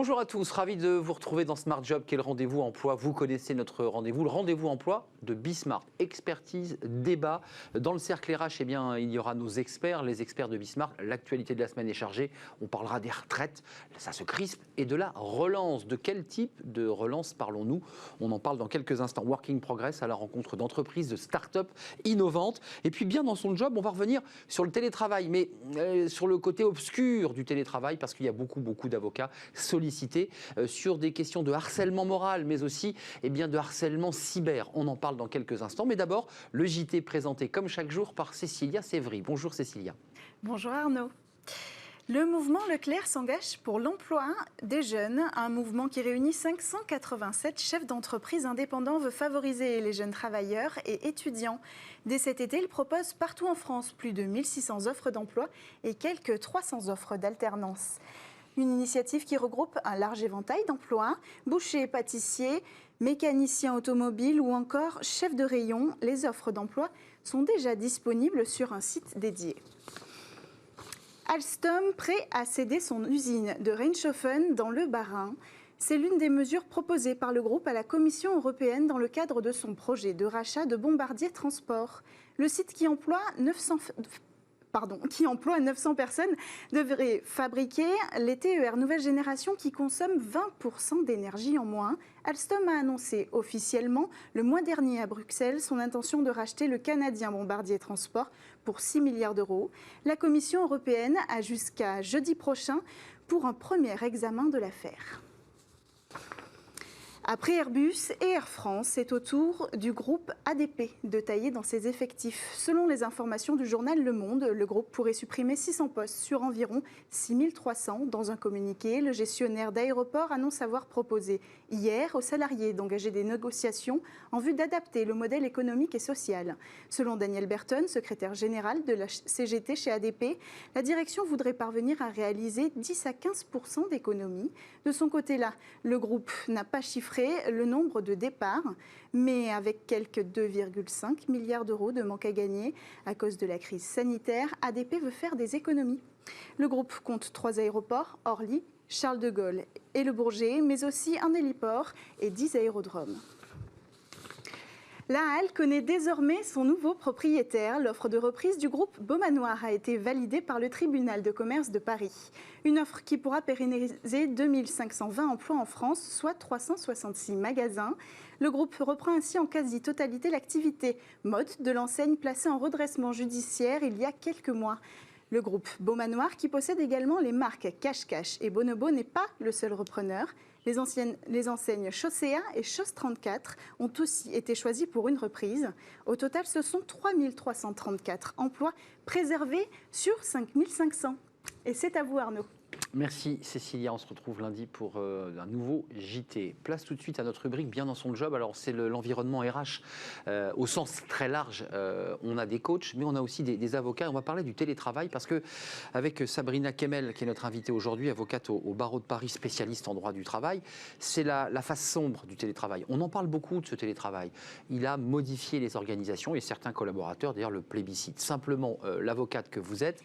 Bonjour à tous, ravi de vous retrouver dans Smart Job, qui est le rendez-vous emploi. Vous connaissez notre rendez-vous, le rendez-vous emploi de Bismart. Expertise, débat. Dans le cercle RH, eh bien, il y aura nos experts, les experts de Bismart. L'actualité de la semaine est chargée. On parlera des retraites, ça se crispe, et de la relance. De quel type de relance parlons-nous? On en parle dans quelques instants. Working Progress à la rencontre d'entreprises, de start-up innovantes. Et puis bien dans son job, on va revenir sur le télétravail, mais sur le côté obscur du télétravail, parce qu'il y a beaucoup d'avocats sollicités sur des questions de harcèlement moral, mais aussi de harcèlement cyber. On en parle dans quelques instants. Mais d'abord, le JT présenté comme chaque jour par Cécilia Sévry. Bonjour Cécilia. Bonjour Arnaud. Le mouvement Leclerc s'engage pour l'emploi des jeunes. Un mouvement qui réunit 587 chefs d'entreprise indépendants veut favoriser les jeunes travailleurs et étudiants. Dès cet été, il propose partout en France plus de 1600 offres d'emploi et quelques 300 offres d'alternance. Une initiative qui regroupe un large éventail d'emplois, bouchers, pâtissiers, mécaniciens automobiles ou encore chefs de rayon. Les offres d'emploi sont déjà disponibles sur un site dédié. Alstom prêt à céder son usine de Reinshofen dans le Bas-Rhin. C'est l'une des mesures proposées par le groupe à la Commission européenne dans le cadre de son projet de rachat de Bombardier Transport. Le site qui emploie 900 personnes devrait fabriquer les TER nouvelle génération qui consomment 20% d'énergie en moins. Alstom a annoncé officiellement le mois dernier à Bruxelles son intention de racheter le canadien Bombardier Transport pour 6 milliards d'euros. La Commission européenne a jusqu'à jeudi prochain pour un premier examen de l'affaire. Après Airbus et Air France, c'est au tour du groupe ADP de tailler dans ses effectifs. Selon les informations du journal Le Monde, le groupe pourrait supprimer 600 postes sur environ 6300. Dans un communiqué, le gestionnaire d'aéroports annonce avoir proposé hier aux salariés d'engager des négociations en vue d'adapter le modèle économique et social. Selon Daniel Berton, secrétaire général de la CGT chez ADP, la direction voudrait parvenir à réaliser 10 à 15% d'économies. De son côté-là, le groupe n'a pas chiffré le nombre de départs, mais avec quelques 2,5 milliards d'euros de manque à gagner à cause de la crise sanitaire, ADP veut faire des économies. Le groupe compte 3 aéroports, Orly, Charles de Gaulle et Le Bourget, mais aussi un héliport et 10 aérodromes. La Halle connaît désormais son nouveau propriétaire. L'offre de reprise du groupe Beaumanoir a été validée par le tribunal de commerce de Paris. Une offre qui pourra pérenniser 2520 emplois en France, soit 366 magasins. Le groupe reprend ainsi en quasi-totalité l'activité mode de l'enseigne placée en redressement judiciaire il y a quelques mois. Le groupe Beaumanoir, qui possède également les marques Cache-Cache et Bonobo, n'est pas le seul repreneur. Les enseignes Chaussea et Chose 34 ont aussi été choisies pour une reprise. Au total, ce sont 3334 emplois préservés sur 5500. Et c'est à vous, Arnaud. Merci Cécilia, on se retrouve lundi pour un nouveau JT. Place tout de suite à notre rubrique Bien dans son job. Alors c'est l'environnement RH au sens très large. On a des coachs, mais on a aussi des avocats. On va parler du télétravail parce que avec Sabrina Kemel, qui est notre invitée aujourd'hui, avocate au barreau de Paris, spécialiste en droit du travail, c'est la face sombre du télétravail. On en parle beaucoup de ce télétravail. Il a modifié les organisations et certains collaborateurs, d'ailleurs, le plébiscitent. Simplement, l'avocate que vous êtes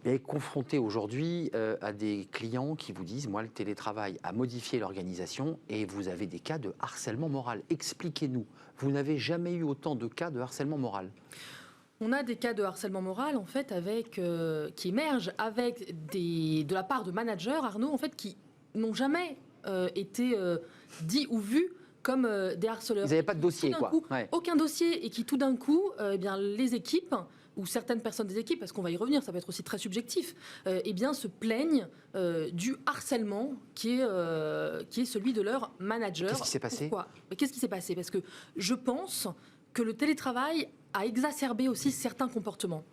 est confronté aujourd'hui à des clients qui vous disent « Moi, le télétravail a modifié l'organisation et vous avez des cas de harcèlement moral. » Expliquez-nous, vous n'avez jamais eu autant de cas de harcèlement moral? On a des cas de harcèlement moral en fait qui émergent de la part de managers, Arnaud, en fait, qui n'ont jamais été dits ou vus comme des harceleurs. Vous n'avez pas de dossier, quoi. Aucun dossier, et qui tout d'un coup, les équipes ou certaines personnes des équipes, parce qu'on va y revenir, ça va être aussi très subjectif, se plaignent du harcèlement qui est celui de leur manager. Qu'est-ce qui s'est passé? Pourquoi? Qu'est-ce qui s'est passé? Parce que je pense que le télétravail a exacerbé aussi certains comportements.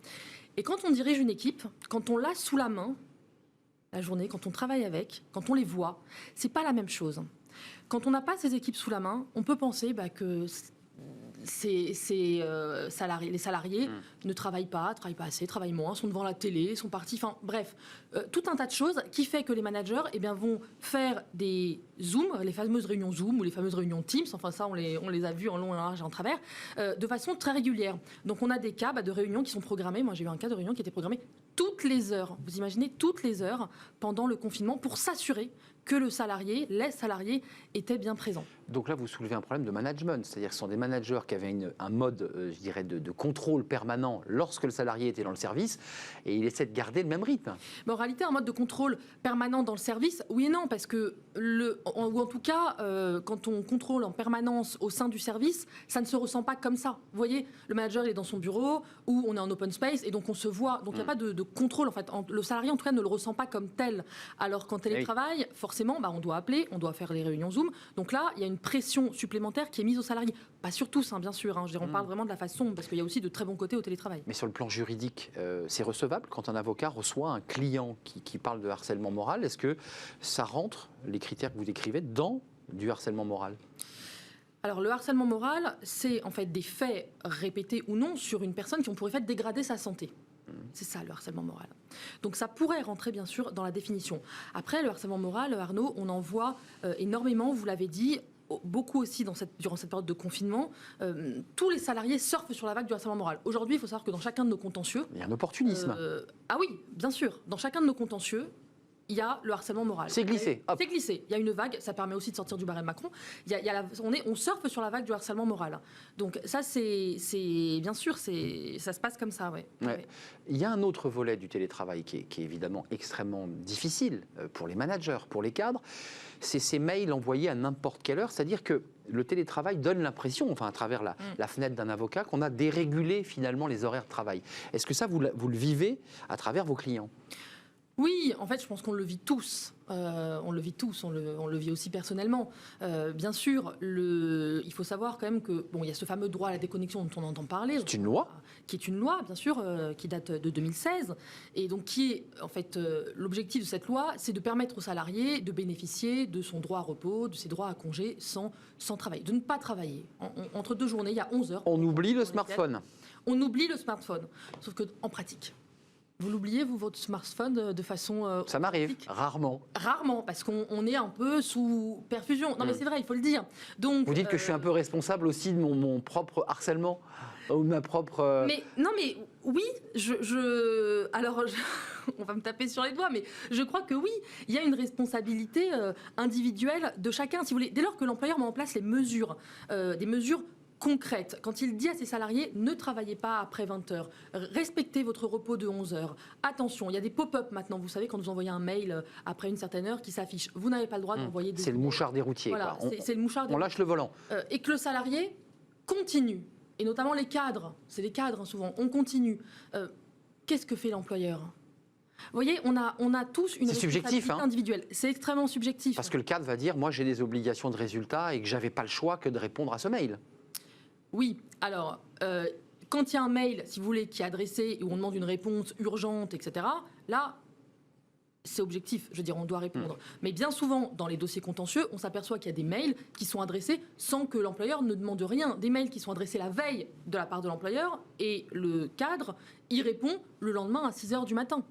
Et quand on dirige une équipe, quand on l'a sous la main, la journée, quand on travaille avec, quand on les voit, c'est pas la même chose. Quand on n'a pas ces équipes sous la main, on peut penser que les salariés ne travaillent pas assez, travaillent moins, sont devant la télé, sont partis, enfin bref, tout un tas de choses qui fait que les managers vont faire des Zooms, les fameuses réunions Zoom ou les fameuses réunions Teams, enfin ça on les a vues en long, en large et en travers, de façon très régulière. Donc on a des cas de réunions qui sont programmées, moi j'ai eu un cas de réunion qui était programmé toutes les heures, vous imaginez, toutes les heures pendant le confinement pour s'assurer que les salariés étaient bien présents. Donc là, vous soulevez un problème de management, c'est-à-dire que ce sont des managers qui avaient un mode, je dirais, de contrôle permanent lorsque le salarié était dans le service, et il essaie de garder le même rythme. Mais en réalité, un mode de contrôle permanent dans le service, oui et non, parce que, ou en tout cas, quand on contrôle en permanence au sein du service, ça ne se ressent pas comme ça. Vous voyez, le manager est dans son bureau, ou on est en open space, et donc on se voit, donc il n'y a pas de contrôle, en fait. Le salarié, en tout cas, ne le ressent pas comme tel. Alors qu'en télétravail, forcément, on doit appeler, on doit faire les réunions Zoom, donc là, il y a une pression supplémentaire qui est mise aux salariés. Pas sur tous, bien sûr, je veux dire, on parle vraiment de la façon, parce qu'il y a aussi de très bons côtés au télétravail. Mais sur le plan juridique, c'est recevable quand un avocat reçoit un client qui parle de harcèlement moral? Est-ce que ça rentre, les critères que vous décrivez, dans du harcèlement moral? Alors le harcèlement moral, c'est en fait des faits répétés ou non sur une personne qui ont pour effet de dégrader sa santé. C'est ça le harcèlement moral. Donc ça pourrait rentrer bien sûr dans la définition. Après le harcèlement moral, Arnaud, on en voit énormément, vous l'avez dit, beaucoup aussi durant cette période de confinement. Tous les salariés surfent sur la vague du harcèlement moral. Aujourd'hui, il faut savoir que dans chacun de nos contentieux... Il y a un opportunisme. Ah oui, bien sûr. Dans chacun de nos contentieux, il y a le harcèlement moral. C'est glissé. C'est glissé. Il y a une vague, ça permet aussi de sortir du barème Macron. On surfe sur la vague du harcèlement moral. Donc ça, c'est bien sûr, ça se passe comme ça. Ouais. Ouais. Il y a un autre volet du télétravail qui est évidemment extrêmement difficile pour les managers, pour les cadres. C'est ces mails envoyés à n'importe quelle heure. C'est-à-dire que le télétravail donne l'impression, à travers la fenêtre d'un avocat, qu'on a dérégulé finalement les horaires de travail. Est-ce que ça, vous le vivez à travers vos clients ? Oui, en fait, je pense qu'on le vit tous. On le vit tous, on le vit aussi personnellement. Bien sûr, il faut savoir quand même que il y a ce fameux droit à la déconnexion dont on entend parler. C'est une loi ? Qui est une loi, bien sûr, qui date de 2016. Et donc, qui est, en fait, l'objectif de cette loi, c'est de permettre aux salariés de bénéficier de son droit à repos, de ses droits à congé sans travailler, de ne pas travailler. Entre deux journées, il y a 11 heures. On oublie le smartphone. On oublie le smartphone, sauf qu'en pratique, vous l'oubliez, vous, votre smartphone, de façon... Ça m'arrive, rarement. Rarement, parce qu'on est un peu sous perfusion. Non, mais c'est vrai, il faut le dire. Donc, vous dites que je suis un peu responsable aussi de mon propre harcèlement ou de ma propre... Mais oui, alors, on va me taper sur les doigts, mais je crois que oui, il y a une responsabilité individuelle de chacun. Si vous voulez, dès lors que l'employeur met en place les mesures, des mesures concrète, quand il dit à ses salariés ne travaillez pas après 20 heures, respectez votre repos de 11 heures. Attention, il y a des pop-up maintenant, vous savez, quand vous envoyez un mail après une certaine heure qui s'affiche. Vous n'avez pas le droit d'envoyer des... C'est le mouchard des routiers. Voilà, c'est le mouchard des routiers. On lâche le volant. Et que le salarié continue, et notamment les cadres, c'est les cadres souvent, on continue. Qu'est-ce que fait l'employeur ? Vous voyez, on a tous une responsabilité individuelle. C'est extrêmement subjectif. Parce que le cadre va dire, moi j'ai des obligations de résultat et que j'avais pas le choix que de répondre à ce mail. Oui, alors, quand il y a un mail, si vous voulez, qui est adressé et où on demande une réponse urgente, etc., là, c'est objectif, je veux dire, on doit répondre. Mais bien souvent, dans les dossiers contentieux, on s'aperçoit qu'il y a des mails qui sont adressés sans que l'employeur ne demande rien. Des mails qui sont adressés la veille de la part de l'employeur et le cadre y répond le lendemain à 6 heures du matin.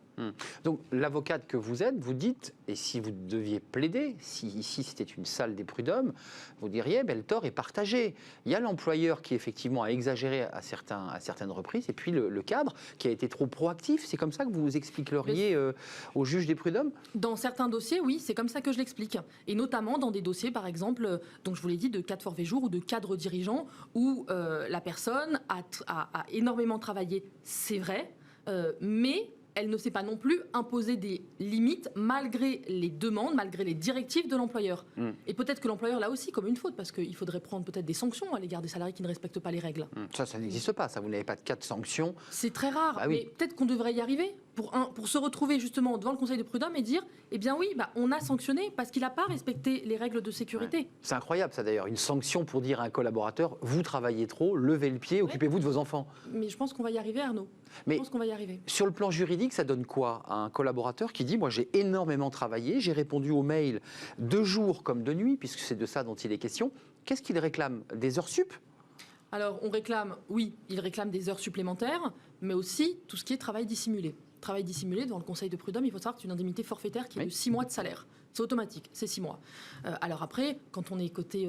Donc, l'avocate que vous êtes, vous dites, et si vous deviez plaider, si ici c'était une salle des prud'hommes, vous diriez, le tort est partagé. Il y a l'employeur qui effectivement a exagéré à certaines reprises, et puis le cadre qui a été trop proactif. C'est comme ça que vous expliqueriez au juge des prud'hommes ? Dans certains dossiers, oui, c'est comme ça que je l'explique. Et notamment dans des dossiers, par exemple, donc je vous l'ai dit, de cas de forfait jour ou de cadre dirigeant, où la personne a énormément travaillé, c'est vrai, mais elle ne s'est pas non plus imposer des limites malgré les demandes, malgré les directives de l'employeur. Et peut-être que l'employeur l'a aussi comme une faute, parce qu'il faudrait prendre peut-être des sanctions à l'égard des salariés qui ne respectent pas les règles. Ça n'existe pas, ça. Vous n'avez pas de cas de sanctions. C'est très rare, mais peut-être qu'on devrait y arriver pour se retrouver justement devant le Conseil de prud'hommes et dire, eh bien oui, on a sanctionné parce qu'il n'a pas respecté les règles de sécurité. Ouais. C'est incroyable ça d'ailleurs, une sanction pour dire à un collaborateur, vous travaillez trop, levez le pied, occupez-vous de vos enfants. Mais je pense qu'on va y arriver, Arnaud. Mais je pense qu'on va y arriver. Sur le plan juridique, ça donne quoi à un collaborateur qui dit, moi j'ai énormément travaillé, j'ai répondu aux mails de jour comme de nuit, puisque c'est de ça dont il est question. Qu'est-ce qu'il réclame ? Des heures sup ? Alors on réclame, oui, il réclame des heures supplémentaires, mais aussi tout ce qui est travail dissimulé. Travail dissimulé, devant le Conseil de prud'homme, il faut savoir que c'est une indemnité forfaitaire qui est de 6 mois de salaire. C'est automatique, c'est 6 mois. Alors après, quand on est côté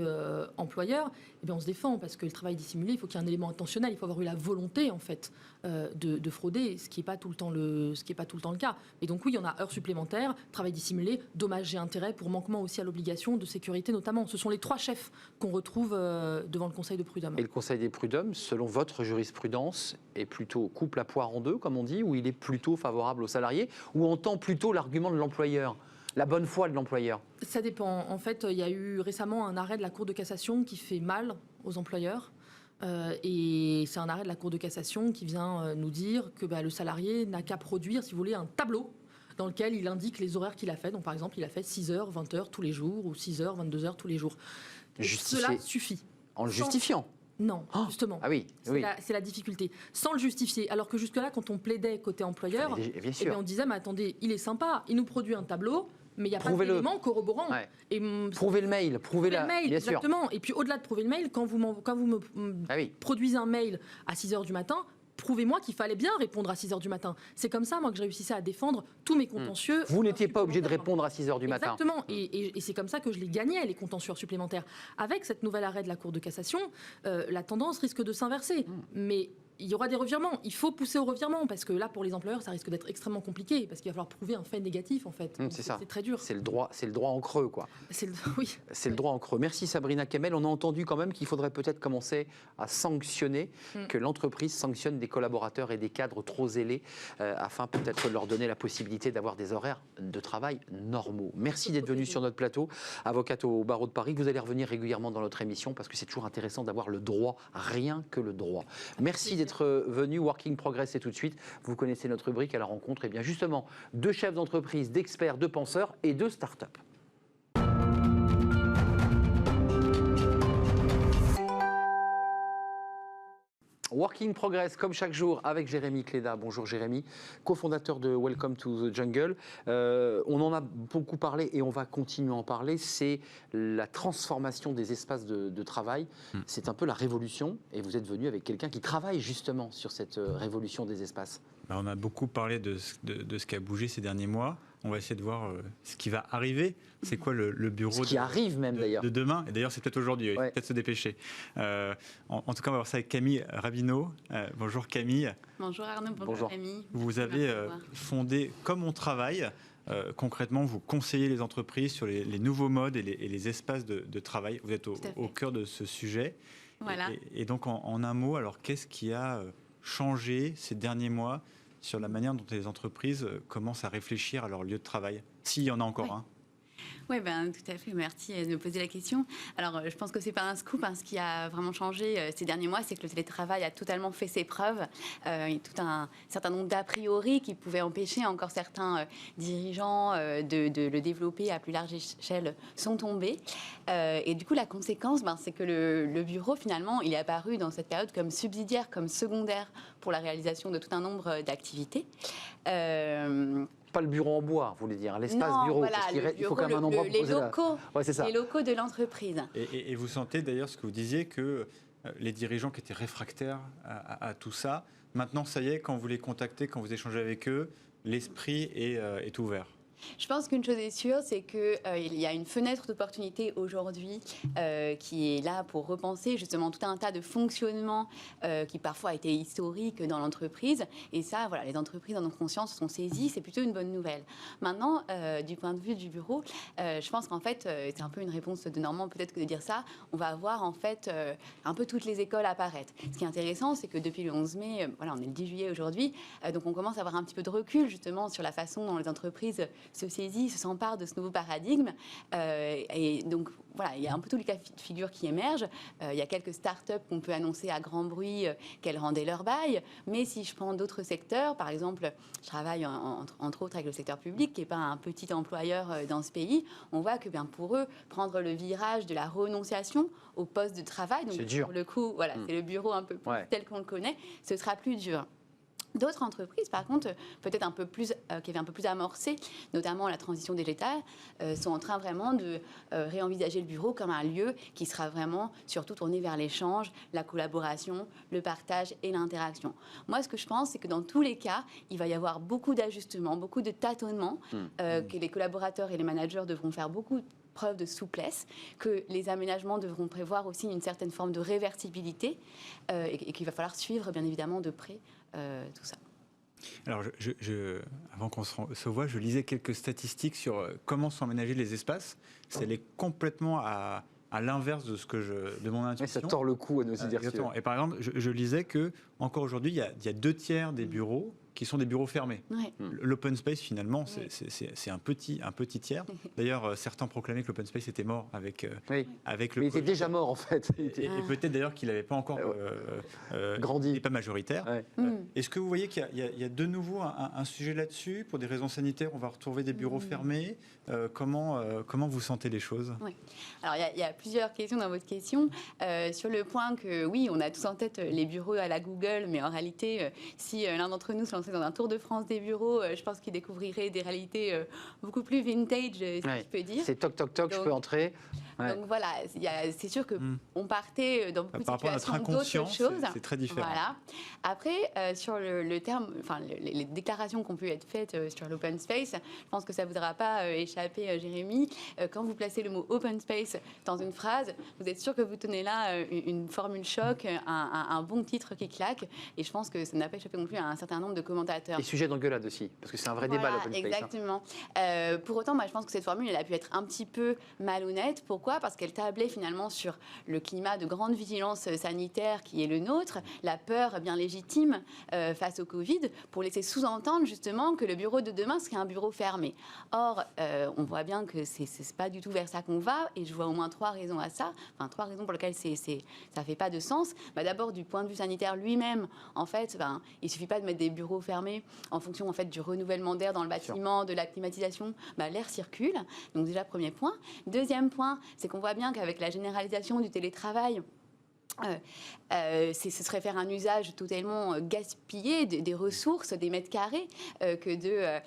employeur, eh bien on se défend parce que le travail dissimulé, il faut qu'il y ait un élément intentionnel, il faut avoir eu la volonté en fait de frauder, ce qui n'est pas tout le temps le cas. Et donc oui, il y en a heures supplémentaires, travail dissimulé, dommages et intérêts pour manquement aussi à l'obligation de sécurité notamment. Ce sont les 3 chefs qu'on retrouve devant le Conseil de prud'homme. Et le Conseil des prud'hommes, selon votre jurisprudence, est plutôt coupe la poire en deux, comme on dit, ou il est plutôt favorable aux salariés, ou entend plutôt l'argument de l'employeur, la bonne foi de l'employeur? Ça dépend. En fait, il y a eu récemment un arrêt de la Cour de cassation qui fait mal aux employeurs. Et c'est un arrêt de la Cour de cassation qui vient nous dire que le salarié n'a qu'à produire, si vous voulez, un tableau dans lequel il indique les horaires qu'il a fait. Donc, par exemple, il a fait 6h, 20h tous les jours, ou 6h, 22h tous les jours. Cela suffit. En le justifiant? Non, justement. Ah oui, c'est la difficulté. Sans le justifier. Alors que jusque-là, quand on plaidait côté employeur, on disait, mais attendez, il est sympa, il nous produit un tableau, mais il n'y a pas d'éléments corroborants. Ouais. Prouvez le mail, prouvez le mail, bien exactement. sûr. Et puis au-delà de prouver le mail, quand vous me produisez un mail à 6h du matin, prouvez-moi qu'il fallait bien répondre à 6h du matin. C'est comme ça, moi, que je réussissais à défendre tous mes contentieux. Vous n'étiez pas obligé de répondre à 6h du matin. Exactement. Et c'est comme ça que je les gagnais, les contentieux supplémentaires. Avec cette nouvelle arrêt de la Cour de cassation, la tendance risque de s'inverser. Mais il y aura des revirements. Il faut pousser au revirement parce que là, pour les employeurs, ça risque d'être extrêmement compliqué parce qu'il va falloir prouver un fait négatif, en fait. C'est ça. C'est très dur. C'est le droit en creux, quoi. Oui. C'est le droit en creux. Merci Sabrina Kemel. On a entendu quand même qu'il faudrait peut-être commencer à sanctionner, que l'entreprise sanctionne des collaborateurs et des cadres trop zélés afin peut-être de leur donner la possibilité d'avoir des horaires de travail normaux. Merci d'être venu sur notre plateau, avocate au barreau de Paris. Vous allez revenir régulièrement dans notre émission parce que c'est toujours intéressant d'avoir le droit, rien que le droit. Merci d'être venu. Working Progress, c'est tout de suite. Vous connaissez notre rubrique à la rencontre, et bien justement, de chefs d'entreprise, d'experts, de penseurs et de start-up. Working Progress, comme chaque jour, avec Jérémy Cléda. Bonjour Jérémy, cofondateur de Welcome to the Jungle. On en a beaucoup parlé et on va continuer à en parler. C'est la transformation des espaces de travail. C'est un peu la révolution et vous êtes venu avec quelqu'un qui travaille justement sur cette révolution des espaces. On a beaucoup parlé de ce qui a bougé ces derniers mois. On va essayer de voir ce qui va arriver. C'est quoi le bureau de demain. Et d'ailleurs, c'est peut-être aujourd'hui, il faut peut-être se dépêcher. En tout cas, on va voir ça avec Camille Rabineau. Bonjour Camille. Bonjour Arnaud, bonjour Camille. Vous avez fondé Comme on travaille. Concrètement, vous conseillez les entreprises sur les nouveaux modes et les espaces de travail. Vous êtes au cœur de ce sujet. Voilà. Et donc, en un mot, alors qu'est-ce qui a changé ces derniers mois sur la manière dont les entreprises commencent à réfléchir à leur lieu de travail, s'il y en a encore un? Oui, tout à fait. Merci de me poser la question. Alors, je pense que c'est pas un scoop. Ce qui a vraiment changé ces derniers mois, c'est que le télétravail a totalement fait ses preuves. Il y a tout un certain nombre d'a priori qui pouvaient empêcher encore certains dirigeants de le développer à plus large échelle sont tombés. Et du coup, la conséquence, c'est que le bureau, finalement, il est apparu dans cette période comme subsidiaire, comme secondaire pour la réalisation de tout un nombre d'activités. Pas le bureau en bois, vous voulez dire, l'espace bureau. Voilà, il faut quand même un endroit les locaux, les locaux de l'entreprise. Et vous sentez d'ailleurs ce que vous disiez, que les dirigeants qui étaient réfractaires à tout ça, maintenant, ça y est, quand vous les contactez, quand vous échangez avec eux, l'esprit est ouvert. Je pense qu'une chose est sûre, c'est qu'il y a une fenêtre d'opportunité aujourd'hui qui est là pour repenser justement tout un tas de fonctionnements qui parfois étaient historiques dans l'entreprise. Et ça, voilà, les entreprises en ont conscience, sont saisies, c'est plutôt une bonne nouvelle. Maintenant, du point de vue du bureau, je pense qu'en fait, c'est un peu une réponse de Normand peut-être que de dire ça, on va avoir en fait un peu toutes les écoles apparaître. Ce qui est intéressant, c'est que depuis le 11 mai, voilà, on est le 10 juillet aujourd'hui, donc on commence à avoir un petit peu de recul justement sur la façon dont les entreprises se saisit, se s'empare de ce nouveau paradigme. Et donc, voilà, il y a un peu tous les cas de figure qui émergent. Il y a quelques start-up qu'on peut annoncer à grand bruit qu'elles rendaient leur bail. Mais si je prends d'autres secteurs, par exemple, je travaille entre autres avec le secteur public, qui n'est pas un petit employeur dans ce pays, on voit que pour eux, prendre le virage de la renonciation au poste de travail, donc c'est dur. Pour le coup, voilà, c'est le bureau un peu plus tel qu'on le connaît, ce sera plus dur. D'autres entreprises, par contre, peut-être un peu plus, qui avaient un peu plus amorcé, notamment la transition digitale, sont en train vraiment de réenvisager le bureau comme un lieu qui sera vraiment surtout tourné vers l'échange, la collaboration, le partage et l'interaction. Moi, ce que je pense, c'est que dans tous les cas, il va y avoir beaucoup d'ajustements, beaucoup de tâtonnements, que les collaborateurs et les managers devront faire beaucoup preuve de souplesse, que les aménagements devront prévoir aussi une certaine forme de réversibilité et qu'il va falloir suivre, bien évidemment, de près tout ça. Alors, avant qu'on se voit, je lisais quelques statistiques sur comment sont aménagés les espaces. C'est aller complètement à l'inverse de de mon intuition. Ça tord le cou à nos idées reçues. Et par exemple, je lisais que encore aujourd'hui, il y a 2/3 des bureaux qui sont des bureaux fermés. Ouais. L'open space, finalement, c'est un petit tiers. D'ailleurs, certains proclamaient que l'open space était mort avec le Mais il était déjà mort, en fait. Et peut-être d'ailleurs qu'il n'avait pas encore grandi. Il n'est pas majoritaire. Est-ce que vous voyez qu'il y a de nouveau un sujet là-dessus? Pour des raisons sanitaires, on va retrouver des bureaux fermés. Comment vous sentez les choses? Alors, il y a plusieurs questions dans votre question. Sur le point que, oui, on a tous en tête les bureaux à la Google, mais en réalité, si l'un d'entre nous se lançait dans un tour de France des bureaux, je pense qu'il découvrirait des réalités beaucoup plus vintage, si je peux dire. C'est toc, toc, toc, je peux entrer. Donc voilà, c'est sûr qu'on partait dans beaucoup de situations d'autres choses. C'est très différent. Voilà. Après, sur le terme, enfin les déclarations qui ont pu être faites sur l'open space, je pense que ça ne voudra pas échapper, Jérémy. Quand vous placez le mot open space dans une phrase, vous êtes sûr que vous tenez là une formule choc, un bon titre qui claque. Et je pense que ça n'a pas échappé non plus à un certain nombre de commentateurs. Et sujet d'engueulade aussi, parce que c'est un vrai débat l'open space. Exactement. Pour autant, moi, je pense que cette formule, elle a pu être un petit peu malhonnête. Pourquoi ? Parce qu'elle tablait finalement sur le climat de grande vigilance sanitaire qui est le nôtre, la peur bien légitime face au Covid, pour laisser sous-entendre justement que le bureau de demain serait un bureau fermé. Or, on voit bien que c'est pas du tout vers ça qu'on va, et je vois au moins 3 raisons à ça, enfin 3 raisons pour lesquelles ça fait pas de sens. D'abord, du point de vue sanitaire lui-même, en fait, il suffit pas de mettre des bureaux fermés en fonction en fait du renouvellement d'air dans le bâtiment, de la climatisation. L'air circule, donc déjà premier point. Deuxième point, c'est qu'on voit bien qu'avec la généralisation du télétravail, ce serait faire un usage totalement gaspillé des ressources, des mètres carrés, que de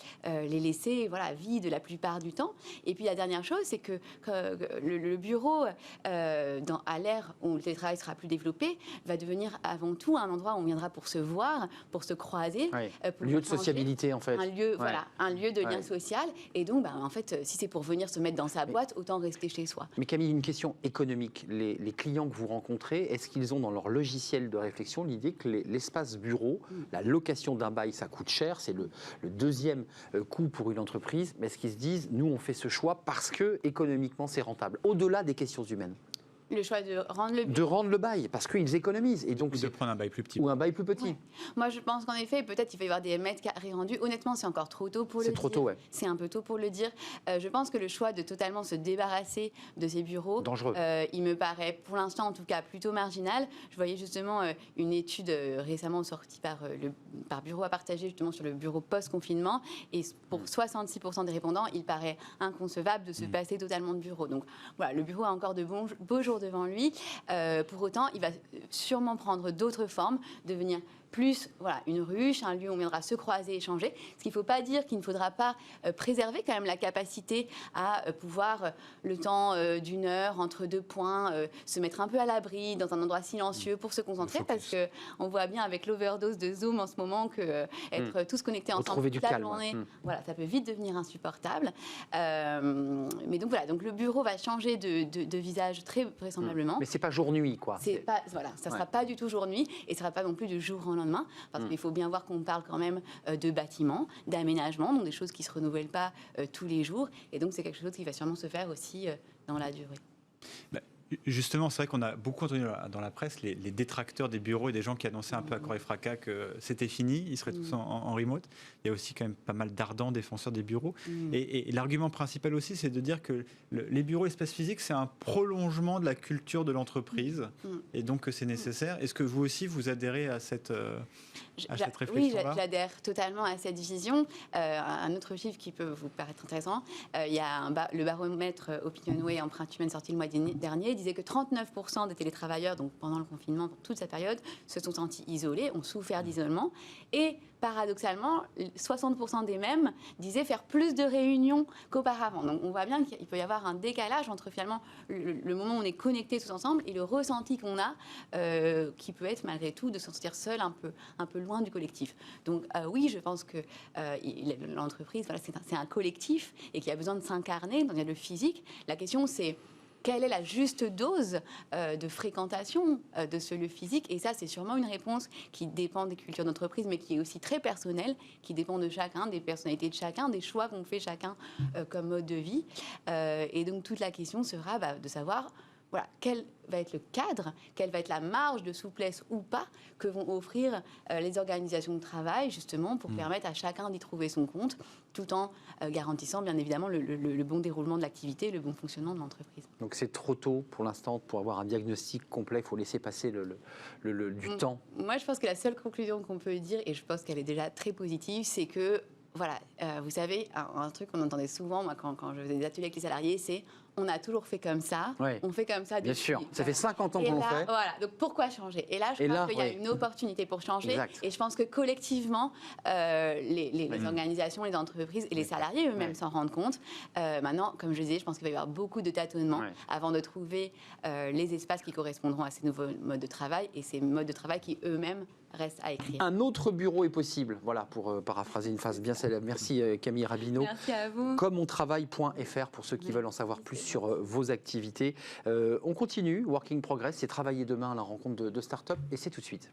les laisser vides la plupart du temps. Et puis la dernière chose, c'est que le bureau, à l'ère où le télétravail sera plus développé, va devenir avant tout un endroit où on viendra pour se voir, pour se croiser. Pour lieu de sociabilité, en fait. Un lieu de lien social. Et donc, en fait, si c'est pour venir se mettre dans sa boîte, autant rester chez soi. Mais Camille, une question économique. Les clients que vous rencontrez, est-ce qu'ils ont dans leur logiciel de réflexion l'idée que l'espace bureau, la location d'un bail, ça coûte cher, c'est le deuxième coût pour une entreprise, mais est-ce qu'ils se disent, nous on fait ce choix parce que économiquement c'est rentable, au-delà des questions humaines? Le choix de rendre le bail. De rendre le bail, parce qu'ils économisent. Et donc, de prendre un bail plus petit. Ou un bail plus petit. Ouais. Moi, je pense qu'en effet, peut-être il va y avoir des mètres carrés rendus. Honnêtement, c'est encore trop tôt pour le dire. C'est trop tôt, ouais. C'est un peu tôt pour le dire. Je pense que le choix de totalement se débarrasser de ces bureaux, dangereux. Il me paraît, pour l'instant en tout cas, plutôt marginal. Je voyais justement une étude récemment sortie par Bureau à partager, justement sur le bureau post-confinement. Et pour 66% des répondants, il paraît inconcevable de se passer totalement de bureau. Donc voilà, le bureau a encore de beaux jours devant lui. Pour autant, il va sûrement prendre d'autres formes, devenir plus une ruche, un lieu où on viendra se croiser, échanger. Ce qu'il ne faut pas dire qu'il ne faudra pas préserver quand même la capacité à pouvoir, le temps d'une heure, entre 2 points, se mettre un peu à l'abri, dans un endroit silencieux pour se concentrer, parce qu'on voit bien avec l'overdose de Zoom en ce moment que être tous connectés ensemble toute la journée, ça peut vite devenir insupportable. Mais donc donc le bureau va changer de visage très vraisemblablement. Mais c'est pas jour-nuit, quoi. Ça sera pas du tout jour-nuit, et ça sera pas non plus du jour au lendemain, parce qu'il faut bien voir qu'on parle quand même de bâtiments, d'aménagements, donc des choses qui ne se renouvellent pas tous les jours, et donc c'est quelque chose qui va sûrement se faire aussi dans la durée. Justement, c'est vrai qu'on a beaucoup entendu dans la presse les détracteurs des bureaux et des gens qui annonçaient un peu à corps et fracas que c'était fini, ils seraient tous en remote. Il y a aussi quand même pas mal d'ardents défenseurs des bureaux. Et l'argument principal aussi, c'est de dire que les bureaux espaces physiques, c'est un prolongement de la culture de l'entreprise, et donc que c'est nécessaire. Est-ce que vous aussi, vous adhérez à cette réflexion-là? Oui, j'adhère totalement à cette vision. Un autre chiffre qui peut vous paraître intéressant, il y a le baromètre Opinionway Empreinte Humaine sorti le mois dernier, disait que 39% des télétravailleurs, donc pendant le confinement, pour toute cette période, se sont sentis isolés, ont souffert d'isolement. Et paradoxalement, 60% des mêmes disaient faire plus de réunions qu'auparavant. Donc on voit bien qu'il peut y avoir un décalage entre finalement le moment où on est connectés tous ensemble et le ressenti qu'on a, qui peut être malgré tout de se sentir seul, un peu loin du collectif. Donc oui, je pense que l'entreprise, voilà, c'est un collectif et qu'il y a besoin de s'incarner dans le physique. La question, c'est quelle est la juste dose de fréquentation de ce lieu physique? Et ça, c'est sûrement une réponse qui dépend des cultures d'entreprise, mais qui est aussi très personnelle, qui dépend de chacun, des personnalités de chacun, des choix qu'on fait chacun comme mode de vie. Et donc, toute la question sera de savoir... Voilà, quel va être le cadre, quelle va être la marge de souplesse ou pas que vont offrir les organisations de travail, justement, pour permettre à chacun d'y trouver son compte, tout en garantissant, bien évidemment, le bon déroulement de l'activité, le bon fonctionnement de l'entreprise. Donc c'est trop tôt pour l'instant pour avoir un diagnostic complet, il faut laisser passer du temps. Moi, je pense que la seule conclusion qu'on peut dire, et je pense qu'elle est déjà très positive, c'est que, voilà, vous savez, un truc qu'on entendait souvent, moi, quand je faisais des ateliers avec les salariés, c'est on a toujours fait comme ça, on fait comme ça depuis. Bien sûr, ça fait 50 ans qu'on le fait. Voilà, donc pourquoi changer? Et là, je pense qu'il y a une opportunité pour changer. Exact. Et je pense que collectivement, les organisations, les entreprises et les salariés eux-mêmes s'en rendent compte. Maintenant, comme je disais, je pense qu'il va y avoir beaucoup de tâtonnements avant de trouver les espaces qui correspondront à ces nouveaux modes de travail et ces modes de travail qui eux-mêmes restent à écrire. Un autre bureau est possible, voilà, pour paraphraser une phrase bien célèbre. Merci Camille Rabineau. Merci à vous. Commontravail.fr pour ceux qui veulent en savoir plus sur vos activités. On continue, Working Progress, c'est travailler demain à la rencontre de start-up et c'est tout de suite.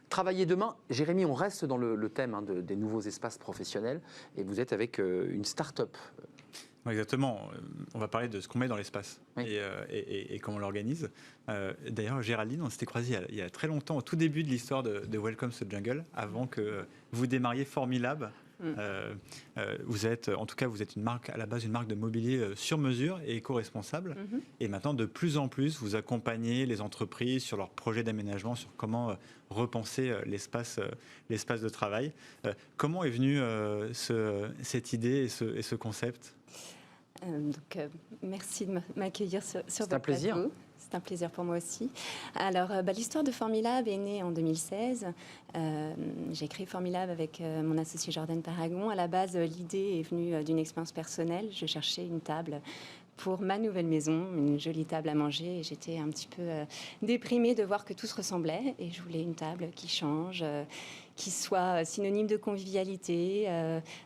Travailler demain, Jérémy, on reste dans le thème des nouveaux espaces professionnels et vous êtes avec une start-up. Exactement. On va parler de ce qu'on met dans l'espace et comment on l'organise. D'ailleurs, Géraldine, on s'était croisés il y a très longtemps, au tout début de l'histoire de Welcome to the Jungle, avant que vous démarriez Formilab. Vous êtes une marque, à la base une marque de mobilier sur mesure et éco-responsable. Et maintenant, de plus en plus, vous accompagnez les entreprises sur leurs projets d'aménagement, sur comment repenser l'espace de travail. Comment est venue cette idée et ce concept ? Merci de m'accueillir sur votre plaisir. plateau. C'est un plaisir pour moi aussi. Alors, l'histoire de Formilab est née en 2016. J'ai créé Formilab avec mon associé Jordan Paragon. À la base, l'idée est venue d'une expérience personnelle. Je cherchais une table pour ma nouvelle maison, une jolie table à manger. Et j'étais un petit peu déprimée de voir que tout se ressemblait. Et je voulais une table qui change, qui soit synonyme de convivialité,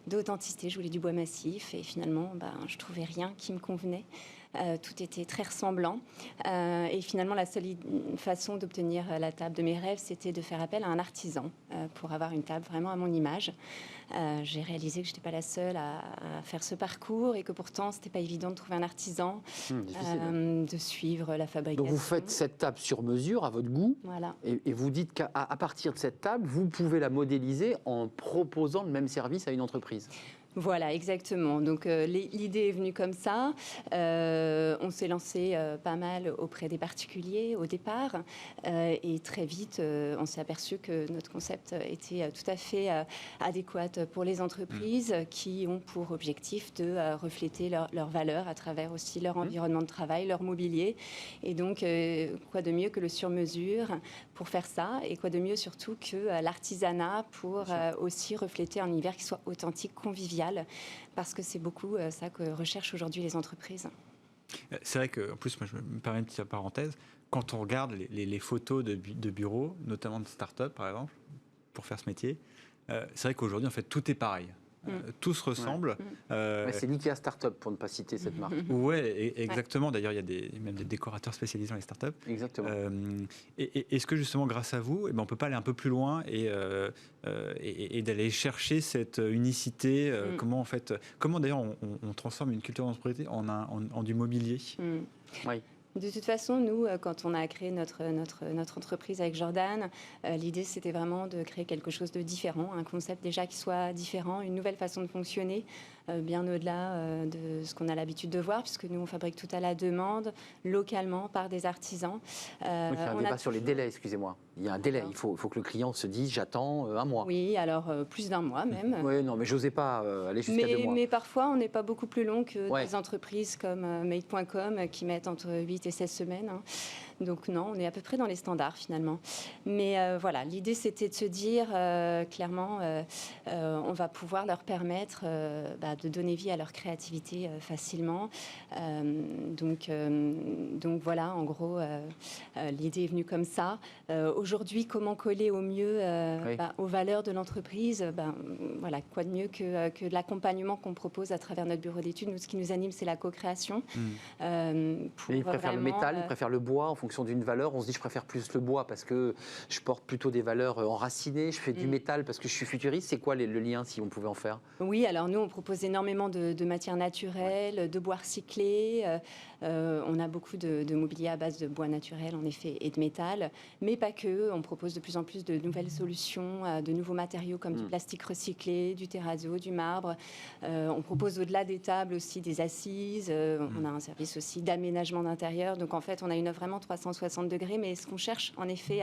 d'authenticité. Je voulais du bois massif. Et finalement, je ne trouvais rien qui me convenait. Tout était très ressemblant. Et finalement, la seule façon d'obtenir la table de mes rêves, c'était de faire appel à un artisan pour avoir une table vraiment à mon image. J'ai réalisé que je n'étais pas la seule à faire ce parcours et que pourtant, ce n'était pas évident de trouver un artisan, de suivre la fabrication. Donc, vous faites cette table sur mesure, à votre goût, voilà. et vous dites qu'à partir de cette table, vous pouvez la modéliser en proposant le même service à une entreprise. Voilà, exactement. Donc l'idée est venue comme ça. On s'est lancé pas mal auprès des particuliers au départ. Et très vite, on s'est aperçu que notre concept était tout à fait adéquat pour les entreprises qui ont pour objectif de refléter leurs valeurs à travers aussi leur environnement de travail, leur mobilier. Et donc, quoi de mieux que le sur-mesure pour faire ça? Et quoi de mieux surtout que l'artisanat pour aussi refléter un univers qui soit authentique, convivial, parce que c'est beaucoup ça que recherchent aujourd'hui les entreprises. C'est vrai qu'en plus, moi, je me permets une petite parenthèse, quand on regarde les photos de bureaux, notamment de start-up par exemple, pour faire ce métier, c'est vrai qu'aujourd'hui, en fait, tout est pareil. Tout se ressemble. C'est l'IKEA Startup, pour ne pas citer cette marque. Oui, exactement. D'ailleurs, il y a même des décorateurs spécialisés dans les startups. Exactement. Est-ce que justement, grâce à vous, on peut pas aller un peu plus loin et d'aller chercher cette unicité Comment, en fait, comment d'ailleurs on transforme une culture d'entreprise en du mobilier Oui. De toute façon, nous, quand on a créé notre entreprise avec Jordan, l'idée, c'était vraiment de créer quelque chose de différent, un concept déjà qui soit différent, une nouvelle façon de fonctionner, bien au-delà de ce qu'on a l'habitude de voir, puisque nous, on fabrique tout à la demande, localement, par des artisans. Il y a un débat sur les délais, excusez-moi. Il y a un délai, il faut que le client se dise, j'attends un mois. Oui, alors plus d'un mois même. Oui, non, mais j'osais pas aller jusqu'à 2 mois. Mais parfois, on n'est pas beaucoup plus long que des entreprises comme Made.com qui mettent entre 8 et 16 semaines. Hein. Donc non, on est à peu près dans les standards finalement. Mais voilà, l'idée c'était de se dire clairement, on va pouvoir leur permettre de donner vie à leur créativité facilement. Donc voilà, en gros, l'idée est venue comme ça. Aujourd'hui, comment coller au mieux aux valeurs de l'entreprise voilà, quoi de mieux que de l'accompagnement qu'on propose à travers notre bureau d'études. Nous, ce qui nous anime, c'est la co-création. Ils préfèrent le métal, ils préfèrent le bois en fonction d'une valeur. On se dit, je préfère plus le bois parce que je porte plutôt des valeurs enracinées. Je fais du métal parce que je suis futuriste. C'est quoi le lien, si on pouvait en faire? Oui, alors nous, on propose énormément de matières naturelles, de bois recyclés. On a beaucoup de mobilier à base de bois naturel, en effet, et de métal. Mais pas que. On propose de plus en plus de nouvelles solutions, de nouveaux matériaux comme du plastique recyclé, du terrazzo, du marbre. On propose au-delà des tables aussi des assises. On a un service aussi d'aménagement d'intérieur. Donc en fait, on a une offre vraiment 360 degrés. Mais ce qu'on cherche en effet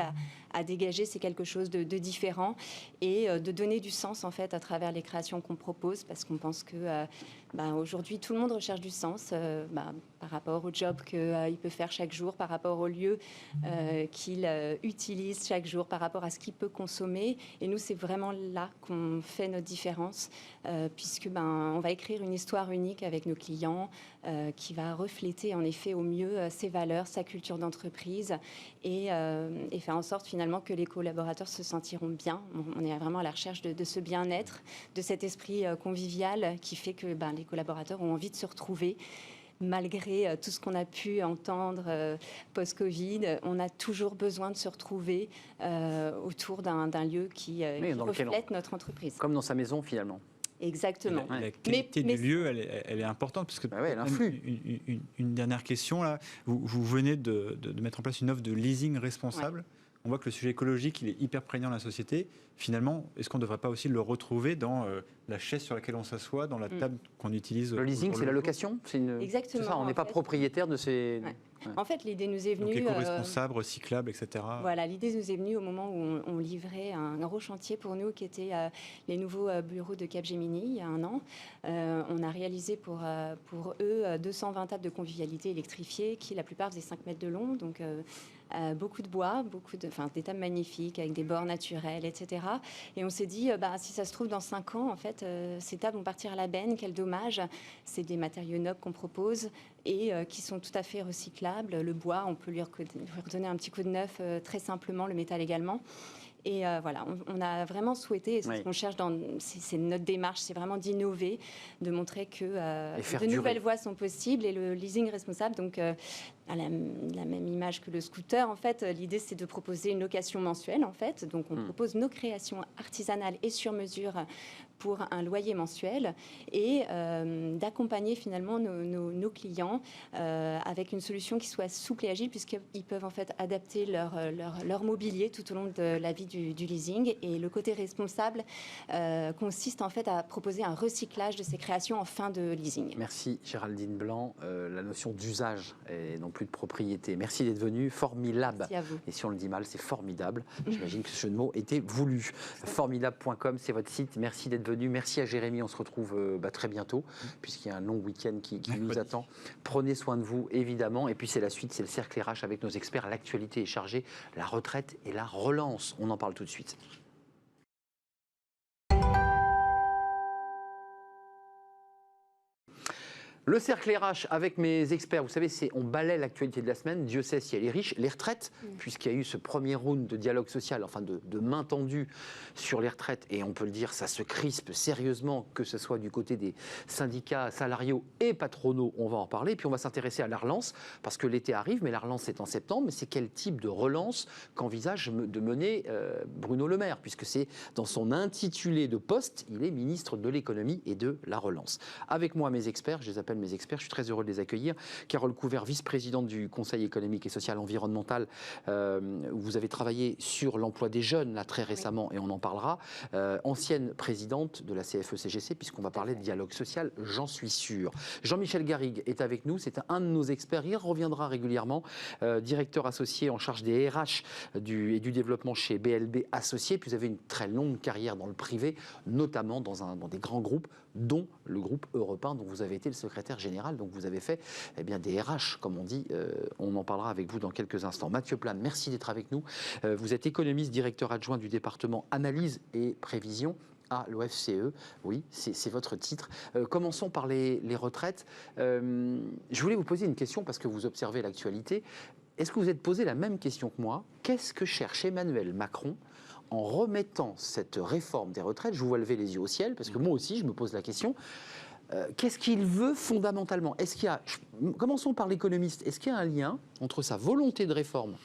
à dégager, c'est quelque chose de différent et de donner du sens en fait à travers les créations qu'on propose, parce qu'on pense que aujourd'hui, tout le monde recherche du sens par rapport au job qu'il peut faire chaque jour, par rapport au lieu qu'il utilise chaque jour, par rapport à ce qu'il peut consommer. Et nous, c'est vraiment là qu'on fait notre différence, puisque on va écrire une histoire unique avec nos clients qui va refléter en effet au mieux ses valeurs, sa culture d'entreprise et faire en sorte finalement que les collaborateurs se sentiront bien. On est vraiment à la recherche de ce bien-être, de cet esprit convivial qui fait que les collaborateurs ont envie de se retrouver. Malgré tout ce qu'on a pu entendre post-Covid, on a toujours besoin de se retrouver autour d'un lieu qui reflète notre entreprise. Comme dans sa maison, finalement. Exactement. La qualité du lieu, elle est importante. Parce que elle influe. Une dernière question, là. Vous venez de mettre en place une offre de leasing responsable. Ouais. On voit que le sujet écologique, il est hyper prégnant dans la société. Finalement, est-ce qu'on ne devrait pas aussi le retrouver dans la chaise sur laquelle on s'assoit, dans la table qu'on utilise? Le leasing, c'est la location? Exactement. C'est ça, on n'est pas propriétaire de ces... Ouais. En fait, l'idée nous est venue... Donc éco-responsable, recyclable, etc. Voilà, l'idée nous est venue au moment où on livrait un gros chantier pour nous qui était les nouveaux bureaux de Capgemini, il y a un an. On a réalisé pour eux 220 tables de convivialité électrifiées qui, la plupart, faisaient 5 mètres de long, donc... beaucoup de bois, des tables magnifiques avec des bords naturels, etc. Et on s'est dit, si ça se trouve dans 5 ans, en fait, ces tables vont partir à la benne. Quel dommage. C'est des matériaux nobles qu'on propose et qui sont tout à fait recyclables. Le bois, on peut lui redonner un petit coup de neuf très simplement, le métal également. Et voilà, on a vraiment souhaité, et c'est ce qu'on cherche c'est notre démarche, c'est vraiment d'innover, de montrer que de nouvelles voies sont possibles et le leasing responsable, donc à la même image que le scooter, en fait, l'idée c'est de proposer une location mensuelle, en fait, donc on propose nos créations artisanales et sur mesure pour un loyer mensuel et d'accompagner finalement nos clients avec une solution qui soit souple et agile puisqu'ils peuvent en fait adapter leur mobilier tout au long de la vie du leasing. Et le côté responsable consiste en fait à proposer un recyclage de ces créations en fin de leasing. Merci Géraldine Blanc. La notion d'usage et non plus de propriété. Merci d'être venue. Formilab. Merci à vous. Et si on le dit mal, c'est formidable. J'imagine que ce jeu de mots était voulu. Formilab.com, c'est votre site. Merci d'être venu. Merci à Jérémy. On se retrouve très bientôt, puisqu'il y a un long week-end qui nous attend. Prenez soin de vous, évidemment. Et puis, c'est la suite, c'est le cercle RH avec nos experts. L'actualité est chargée. La retraite et la relance. On en parle tout de suite. Le cercle RH avec mes experts, vous savez, on balaie l'actualité de la semaine, Dieu sait si elle est riche. Les retraites, puisqu'il y a eu ce premier round de dialogue social, enfin de main tendue sur les retraites, et on peut le dire, ça se crispe sérieusement, que ce soit du côté des syndicats salariaux et patronaux, on va en parler. Puis on va s'intéresser à la relance, parce que l'été arrive, mais la relance c'est en septembre, mais c'est quel type de relance qu'envisage de mener Bruno Le Maire, puisque c'est dans son intitulé de poste, il est ministre de l'économie et de la relance. Avec moi, mes experts, je les appelle rappelle mes experts, je suis très heureux de les accueillir. Carole Couvert, vice-présidente du Conseil économique et social environnemental, où vous avez travaillé sur l'emploi des jeunes là très récemment, et on en parlera. Ancienne présidente de la CFE-CGC, puisqu'on va parler de dialogue social, j'en suis sûr. Jean-Michel Garrigue est avec nous, c'est un de nos experts, il reviendra régulièrement, directeur associé en charge des RH et du développement chez BLB Associés. Puis vous avez une très longue carrière dans le privé, notamment dans des grands groupes, dont le groupe Europe 1, dont vous avez été le secrétaire général. Donc vous avez fait des RH, comme on dit. On en parlera avec vous dans quelques instants. Mathieu Plane, merci d'être avec nous. Vous êtes économiste, directeur adjoint du département Analyse et Prévision à l'OFCE. Oui, c'est votre titre. Commençons par les retraites. Je voulais vous poser une question parce que vous observez l'actualité. Est-ce que vous êtes posé la même question que moi? Qu'est-ce que cherche Emmanuel Macron en remettant cette réforme des retraites? Je vous vois lever les yeux au ciel, parce que moi aussi, je me pose la question. Qu'est-ce qu'il veut fondamentalement? Commençons par l'économiste. Est-ce qu'il y a un lien entre sa volonté de réforme,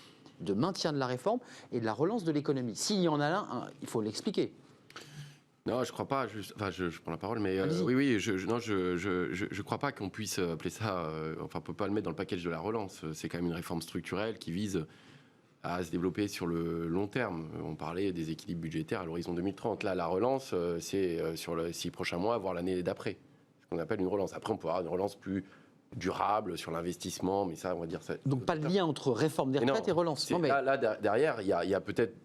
de maintien de la réforme, et de la relance de l'économie? S'il y en a un, il faut l'expliquer. Non, je crois pas. Je prends la parole, mais oui, je crois pas qu'on puisse appeler ça. On peut pas le mettre dans le package de la relance. C'est quand même une réforme structurelle qui vise à se développer sur le long terme. On parlait des équilibres budgétaires à l'horizon 2030. Là, la relance, c'est sur les 6 prochains mois, voire l'année d'après. Ce qu'on appelle une relance. Après, on peut avoir une relance plus durable sur l'investissement, mais ça, on va dire ça. Donc pas de lien entre réforme des retraites et relance. Là, derrière, il y a peut-être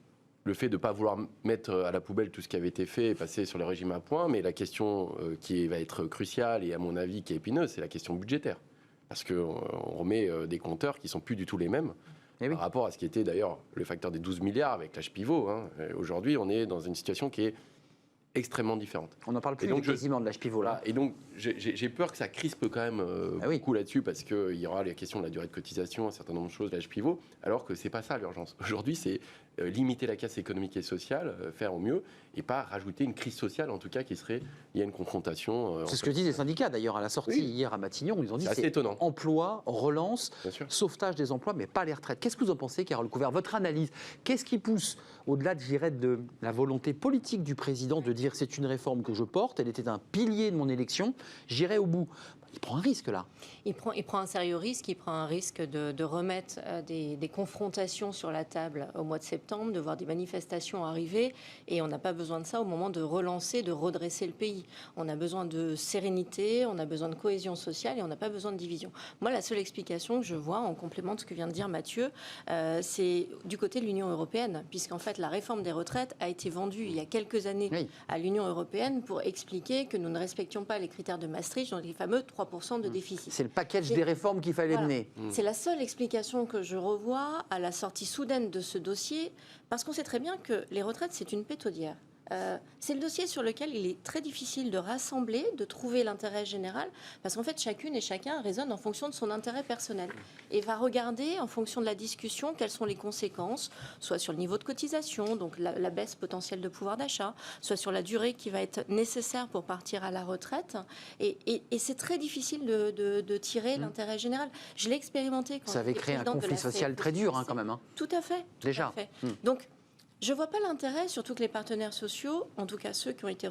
le fait de ne pas vouloir mettre à la poubelle tout ce qui avait été fait et passer sur le régime à points, mais la question qui va être cruciale et à mon avis qui est épineuse, c'est la question budgétaire. Parce qu'on remet des compteurs qui ne sont plus du tout les mêmes. Par rapport à ce qui était d'ailleurs le facteur des 12 milliards avec l'âge pivot. Aujourd'hui, on est dans une situation qui est extrêmement différente. On n'en parle plus quasiment de l'âge pivot là. Et donc j'ai peur que ça crispe quand même beaucoup là-dessus, parce qu'il y aura la question de la durée de cotisation, un certain nombre de choses, l'âge pivot, alors que c'est pas ça l'urgence. Aujourd'hui, c'est limiter la casse économique et sociale, faire au mieux, et pas rajouter une crise sociale, en tout cas, qui serait liée à une confrontation. C'est ce que disent les syndicats, d'ailleurs, à la sortie hier à Matignon. Ils ont dit c'est assez étonnant. Emploi, relance, sauvetage des emplois, mais pas les retraites. Qu'est-ce que vous en pensez, Carole Couvert? Votre analyse, qu'est-ce qui pousse, au-delà, de la volonté politique du président de dire c'est une réforme que je porte, elle était un pilier de mon élection, j'irai au bout? Il prend un risque là. Il prend un sérieux risque, il prend un risque de remettre des confrontations sur la table au mois de septembre, de voir des manifestations arriver, et on n'a pas besoin de ça au moment de relancer, de redresser le pays. On a besoin de sérénité, on a besoin de cohésion sociale et on n'a pas besoin de division. Moi, la seule explication que je vois, en complément de ce que vient de dire Mathieu, c'est du côté de l'Union européenne, puisqu'en fait la réforme des retraites a été vendue il y a quelques années à l'Union européenne pour expliquer que nous ne respections pas les critères de Maastricht, dans les fameux 3% de déficit. C'est le package des réformes qu'il fallait mener. C'est la seule explication que je revois à la sortie soudaine de ce dossier, parce qu'on sait très bien que les retraites, c'est une pétaudière. C'est le dossier sur lequel il est très difficile de rassembler, de trouver l'intérêt général, parce qu'en fait, chacune et chacun raisonne en fonction de son intérêt personnel et va regarder, en fonction de la discussion, quelles sont les conséquences, soit sur le niveau de cotisation, donc la baisse potentielle de pouvoir d'achat, soit sur la durée qui va être nécessaire pour partir à la retraite. Et c'est très difficile de tirer l'intérêt général. Je l'ai expérimenté quand ça avait créé un conflit social très dur, quand même. Tout à fait. Déjà. Donc, je ne vois pas l'intérêt, surtout que les partenaires sociaux, en tout cas ceux qui ont été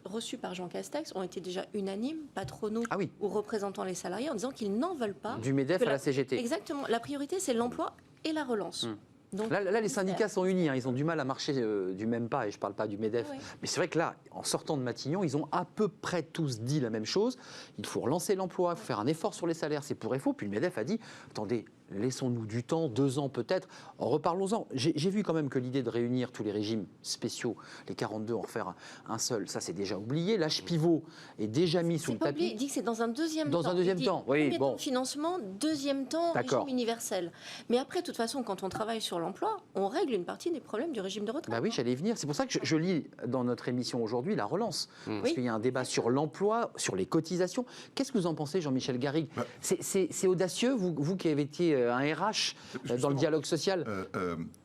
reçus par Jean Castex, ont été déjà unanimes, patronaux ou représentant les salariés, en disant qu'ils n'en veulent pas. Du MEDEF à la CGT. Exactement. La priorité, c'est l'emploi et la relance. Donc, là, les syndicats sont unis, ils ont du mal à marcher du même pas, et je ne parle pas du MEDEF. Mais c'est vrai que là, en sortant de Matignon, ils ont à peu près tous dit la même chose. Il faut relancer l'emploi, il faut faire un effort sur les salaires, c'est pour et faux. Puis le MEDEF a dit, attendez, laissons-nous du temps, 2 ans peut-être, reparlons-en. J'ai vu quand même que l'idée de réunir tous les régimes spéciaux, les 42, en faire un seul, ça c'est déjà oublié. L'âge pivot est déjà mis sous le tapis. Oublié. Il dit que c'est dans un deuxième temps. Dans un deuxième temps, oui. Bon. Financement, deuxième temps, régime universel. Mais après, de toute façon, quand on travaille sur l'emploi, on règle une partie des problèmes du régime de retraite. Bah oui, j'allais y venir. C'est pour ça que je lis dans notre émission aujourd'hui la relance. Parce qu'il y a un débat sur l'emploi, sur les cotisations. Qu'est-ce que vous en pensez, Jean-Michel Garrigue? C'est audacieux, vous qui avez été un RH dans le dialogue social.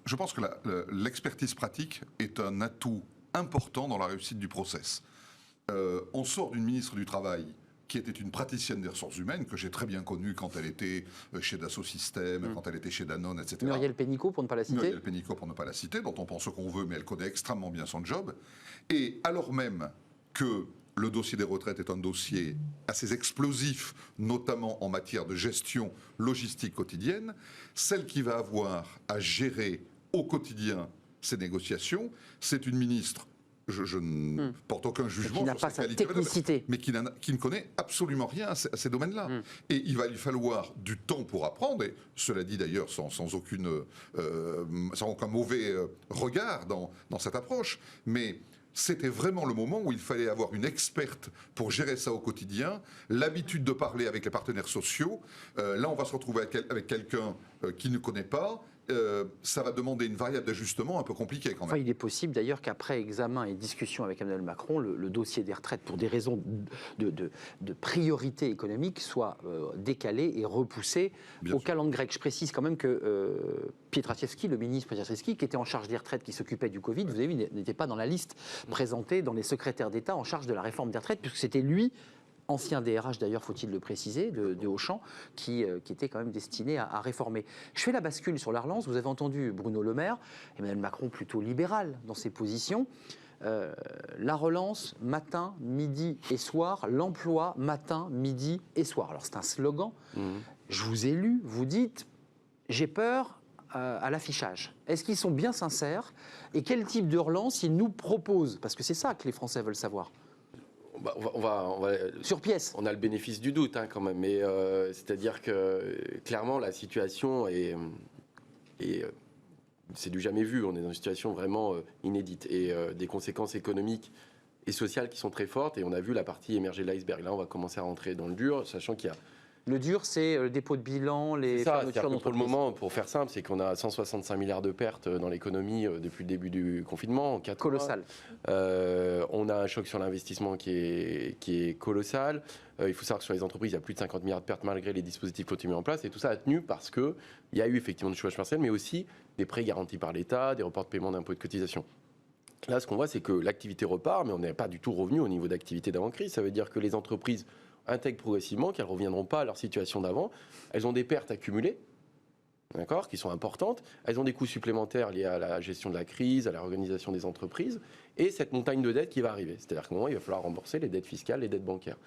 Je pense que l'expertise pratique est un atout important dans la réussite du process. On sort d'une ministre du Travail qui était une praticienne des ressources humaines, que j'ai très bien connue quand elle était chez Dassault Systèmes, quand elle était chez Danone, etc. Muriel Pénicaud, pour ne pas la citer. Muriel Pénicaud, pour ne pas la citer, dont on pense ce qu'on veut, mais elle connaît extrêmement bien son job. Et alors même que le dossier des retraites est un dossier assez explosif, notamment en matière de gestion logistique quotidienne. Celle qui va avoir à gérer au quotidien ces négociations, c'est une ministre, je ne porte aucun jugement qui n'a sur pas ses sa qualités, technicité, mais qui ne connaît absolument rien à ces domaines-là. Et il va lui falloir du temps pour apprendre, et cela dit d'ailleurs sans aucun mauvais regard dans cette approche, mais c'était vraiment le moment où il fallait avoir une experte pour gérer ça au quotidien, l'habitude de parler avec les partenaires sociaux. Là, on va se retrouver avec quelqu'un qui ne connaît pas. Ça va demander une variable d'ajustement un peu compliquée quand même. Enfin, il est possible d'ailleurs qu'après examen et discussion avec Emmanuel Macron, le dossier des retraites, pour des raisons de priorité économique, soit décalé et repoussé au calendrier grec. Je précise quand même que Pietraszewski, le ministre Pietraszewski, qui était en charge des retraites, qui s'occupait du Covid, vous avez vu, n'était pas dans la liste présentée dans les secrétaires d'État en charge de la réforme des retraites, puisque c'était lui, ancien DRH d'ailleurs, faut-il le préciser, de Auchan, qui était quand même destiné à réformer. Je fais la bascule sur la relance. Vous avez entendu Bruno Le Maire, Emmanuel Macron plutôt libéral dans ses positions. La relance, matin, midi et soir. L'emploi, matin, midi et soir. Alors c'est un slogan. Je vous ai lu, vous dites, j'ai peur à l'affichage. Est-ce qu'ils sont bien sincères? Et quel type de relance ils nous proposent? Parce que c'est ça que les Français veulent savoir. On va sur pièce. On a le bénéfice du doute quand même, mais c'est-à-dire que clairement la situation est c'est du jamais vu. On est dans une situation vraiment inédite et des conséquences économiques et sociales qui sont très fortes. Et on a vu la partie émerger de l'iceberg. Là, on va commencer à rentrer dans le dur, sachant qu'il y a le dur, c'est le dépôt de bilan, les fermetures d'entreprises. Pour le moment, pour faire simple, c'est qu'on a 165 milliards de pertes dans l'économie depuis le début du confinement. En 4 colossal. On a un choc sur l'investissement qui est colossal. Il faut savoir que sur les entreprises, il y a plus de 50 milliards de pertes malgré les dispositifs qui ont été mis en place. Et tout ça a tenu parce qu'il y a eu effectivement du chômage partiel, mais aussi des prêts garantis par l'État, des reports de paiement d'impôts et de cotisations. Là, ce qu'on voit, c'est que l'activité repart, mais on n'est pas du tout revenu au niveau d'activité d'avant-crise. Ça veut dire que les entreprises intègrent progressivement qu'elles ne reviendront pas à leur situation d'avant. Elles ont des pertes accumulées, d'accord, qui sont importantes. Elles ont des coûts supplémentaires liés à la gestion de la crise, à l'organisation des entreprises, et cette montagne de dettes qui va arriver. C'est-à-dire qu'à un moment, il va falloir rembourser les dettes fiscales, les dettes bancaires.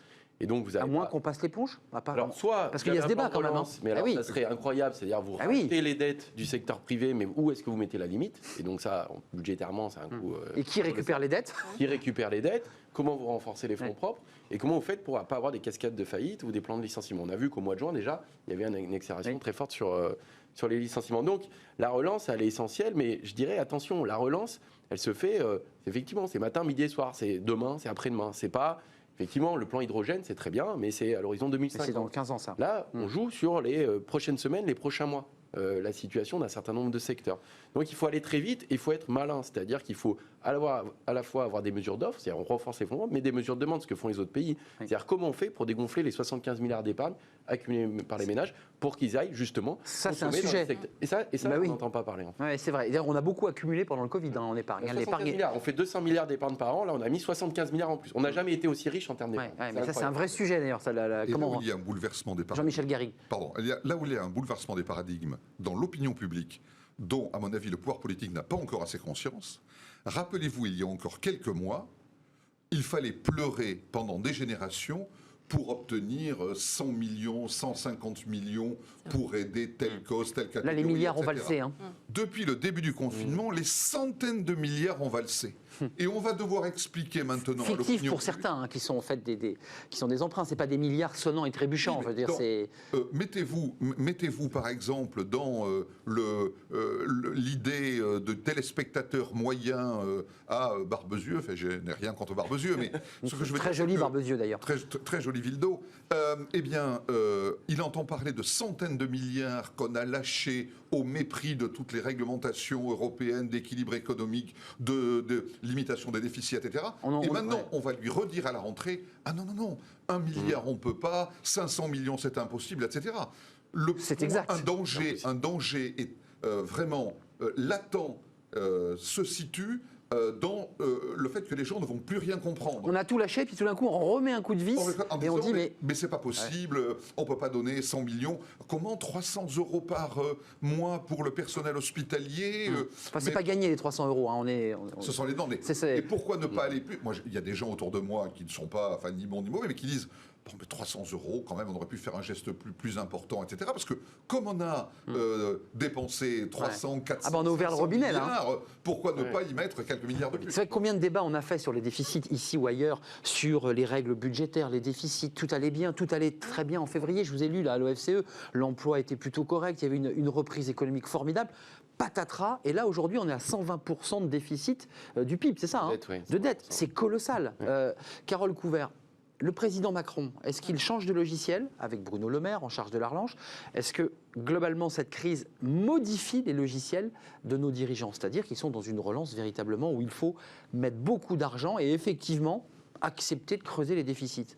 Et donc, vous avez à moins qu'on passe l'éponge, alors, soit parce qu'il y a ce débat quand même. Mais alors, ça serait incroyable, c'est-à-dire vous rajoutez les dettes du secteur privé, mais où est-ce que vous mettez la limite? Et donc ça, budgétairement, c'est un coût. Et qui récupère les dettes? Qui récupère les dettes? Comment vous renforcez les fonds propres? Et comment vous faites pour ne pas avoir des cascades de faillite ou des plans de licenciement? On a vu qu'au mois de juin déjà, il y avait une accélération très forte sur les licenciements. Donc la relance, elle est essentielle, mais je dirais attention, la relance, elle se fait effectivement, c'est matin, midi et soir, c'est demain, c'est après-demain, c'est pas. Effectivement, le plan hydrogène, c'est très bien, mais c'est à l'horizon 2050. C'est dans 15 ans, ça. Là, on joue sur les prochaines semaines, les prochains mois, la situation d'un certain nombre de secteurs. Donc, il faut aller très vite et il faut être malin. C'est-à-dire qu'il faut à la fois avoir des mesures d'offres, c'est-à-dire on renforce les fonds, mais des mesures de demande, ce que font les autres pays. C'est-à-dire comment on fait pour dégonfler les 75 milliards d'épargne accumulés par les ménages pour qu'ils aillent justement ça, c'est un sujet. Et ça on n'entend pas parler. En fait. Ouais, c'est vrai. D'ailleurs, on a beaucoup accumulé pendant le Covid en épargne. On fait 200 milliards d'épargne par an. Là, on a mis 75 milliards en plus. On n'a jamais été aussi riche en termes d'épargne. Mais ça, c'est un vrai sujet d'ailleurs. Comment là où il y a un bouleversement des paradigmes. Jean-Michel Garrigue. Pardon. Là où il y a un bouleversement des paradigmes dans l'opinion publique, dont, à mon avis, le pouvoir politique n'a pas encore assez conscience. Rappelez-vous, il y a encore quelques mois, il fallait pleurer pendant des générations pour obtenir 100 millions, 150 millions pour aider telle cause, telle catégorie. Là, les milliards etc. ont valsé. Depuis le début du confinement, les centaines de milliards ont valsé. Et on va devoir expliquer maintenant. Fictif pour certains, qui sont en fait qui sont des emprunts. C'est pas des milliards sonnants et trébuchants. Oui, je veux dire, c'est. Mettez-vous par exemple dans l'idée de téléspectateur moyen à Barbezieux. Enfin, je n'ai rien contre Barbezieux, mais ce que je veux très dire, joli Barbezieux d'ailleurs. Très jolie ville d'eau. Il entend parler de centaines de milliards qu'on a lâchés au mépris de toutes les réglementations européennes d'équilibre économique, de limitation des déficits, etc. On va lui redire à la rentrée, ah non, 1 milliard on peut pas, 500 millions c'est impossible, etc. C'est exact. Un danger est vraiment latent se situe dans le fait que les gens ne vont plus rien comprendre. On a tout lâché, puis tout d'un coup, on remet un coup de vis et on dit mais c'est pas possible, on peut pas donner 100 millions. Comment 300 € par mois pour le personnel hospitalier Enfin, c'est pas gagné les 300 €. Hein, Ce sont les dents. Et pourquoi ne pas aller plus? Moi, il y a des gens autour de moi qui ne sont pas ni bons ni mauvais, mais qui disent bon, mais 300 € quand même, on aurait pu faire un geste plus important, etc. Parce que comme on a dépensé 300, 400, on a ouvert le robinet, milliards, pourquoi ne pas y mettre quelques milliards de plus? C'est vrai, combien de débats on a fait sur les déficits ici ou ailleurs, sur les règles budgétaires, les déficits, tout allait bien, tout allait très bien en février. Je vous ai lu là à l'OFCE, l'emploi était plutôt correct, il y avait une reprise économique formidable. Patatras, et là aujourd'hui on est à 120% de déficit du PIB, c'est ça, de dette, c'est colossal. Carole Couvert, le président Macron, est-ce qu'il change de logiciel avec Bruno Le Maire en charge de la relance? Est-ce que globalement cette crise modifie les logiciels de nos dirigeants? C'est-à-dire qu'ils sont dans une relance véritablement où il faut mettre beaucoup d'argent et effectivement accepter de creuser les déficits.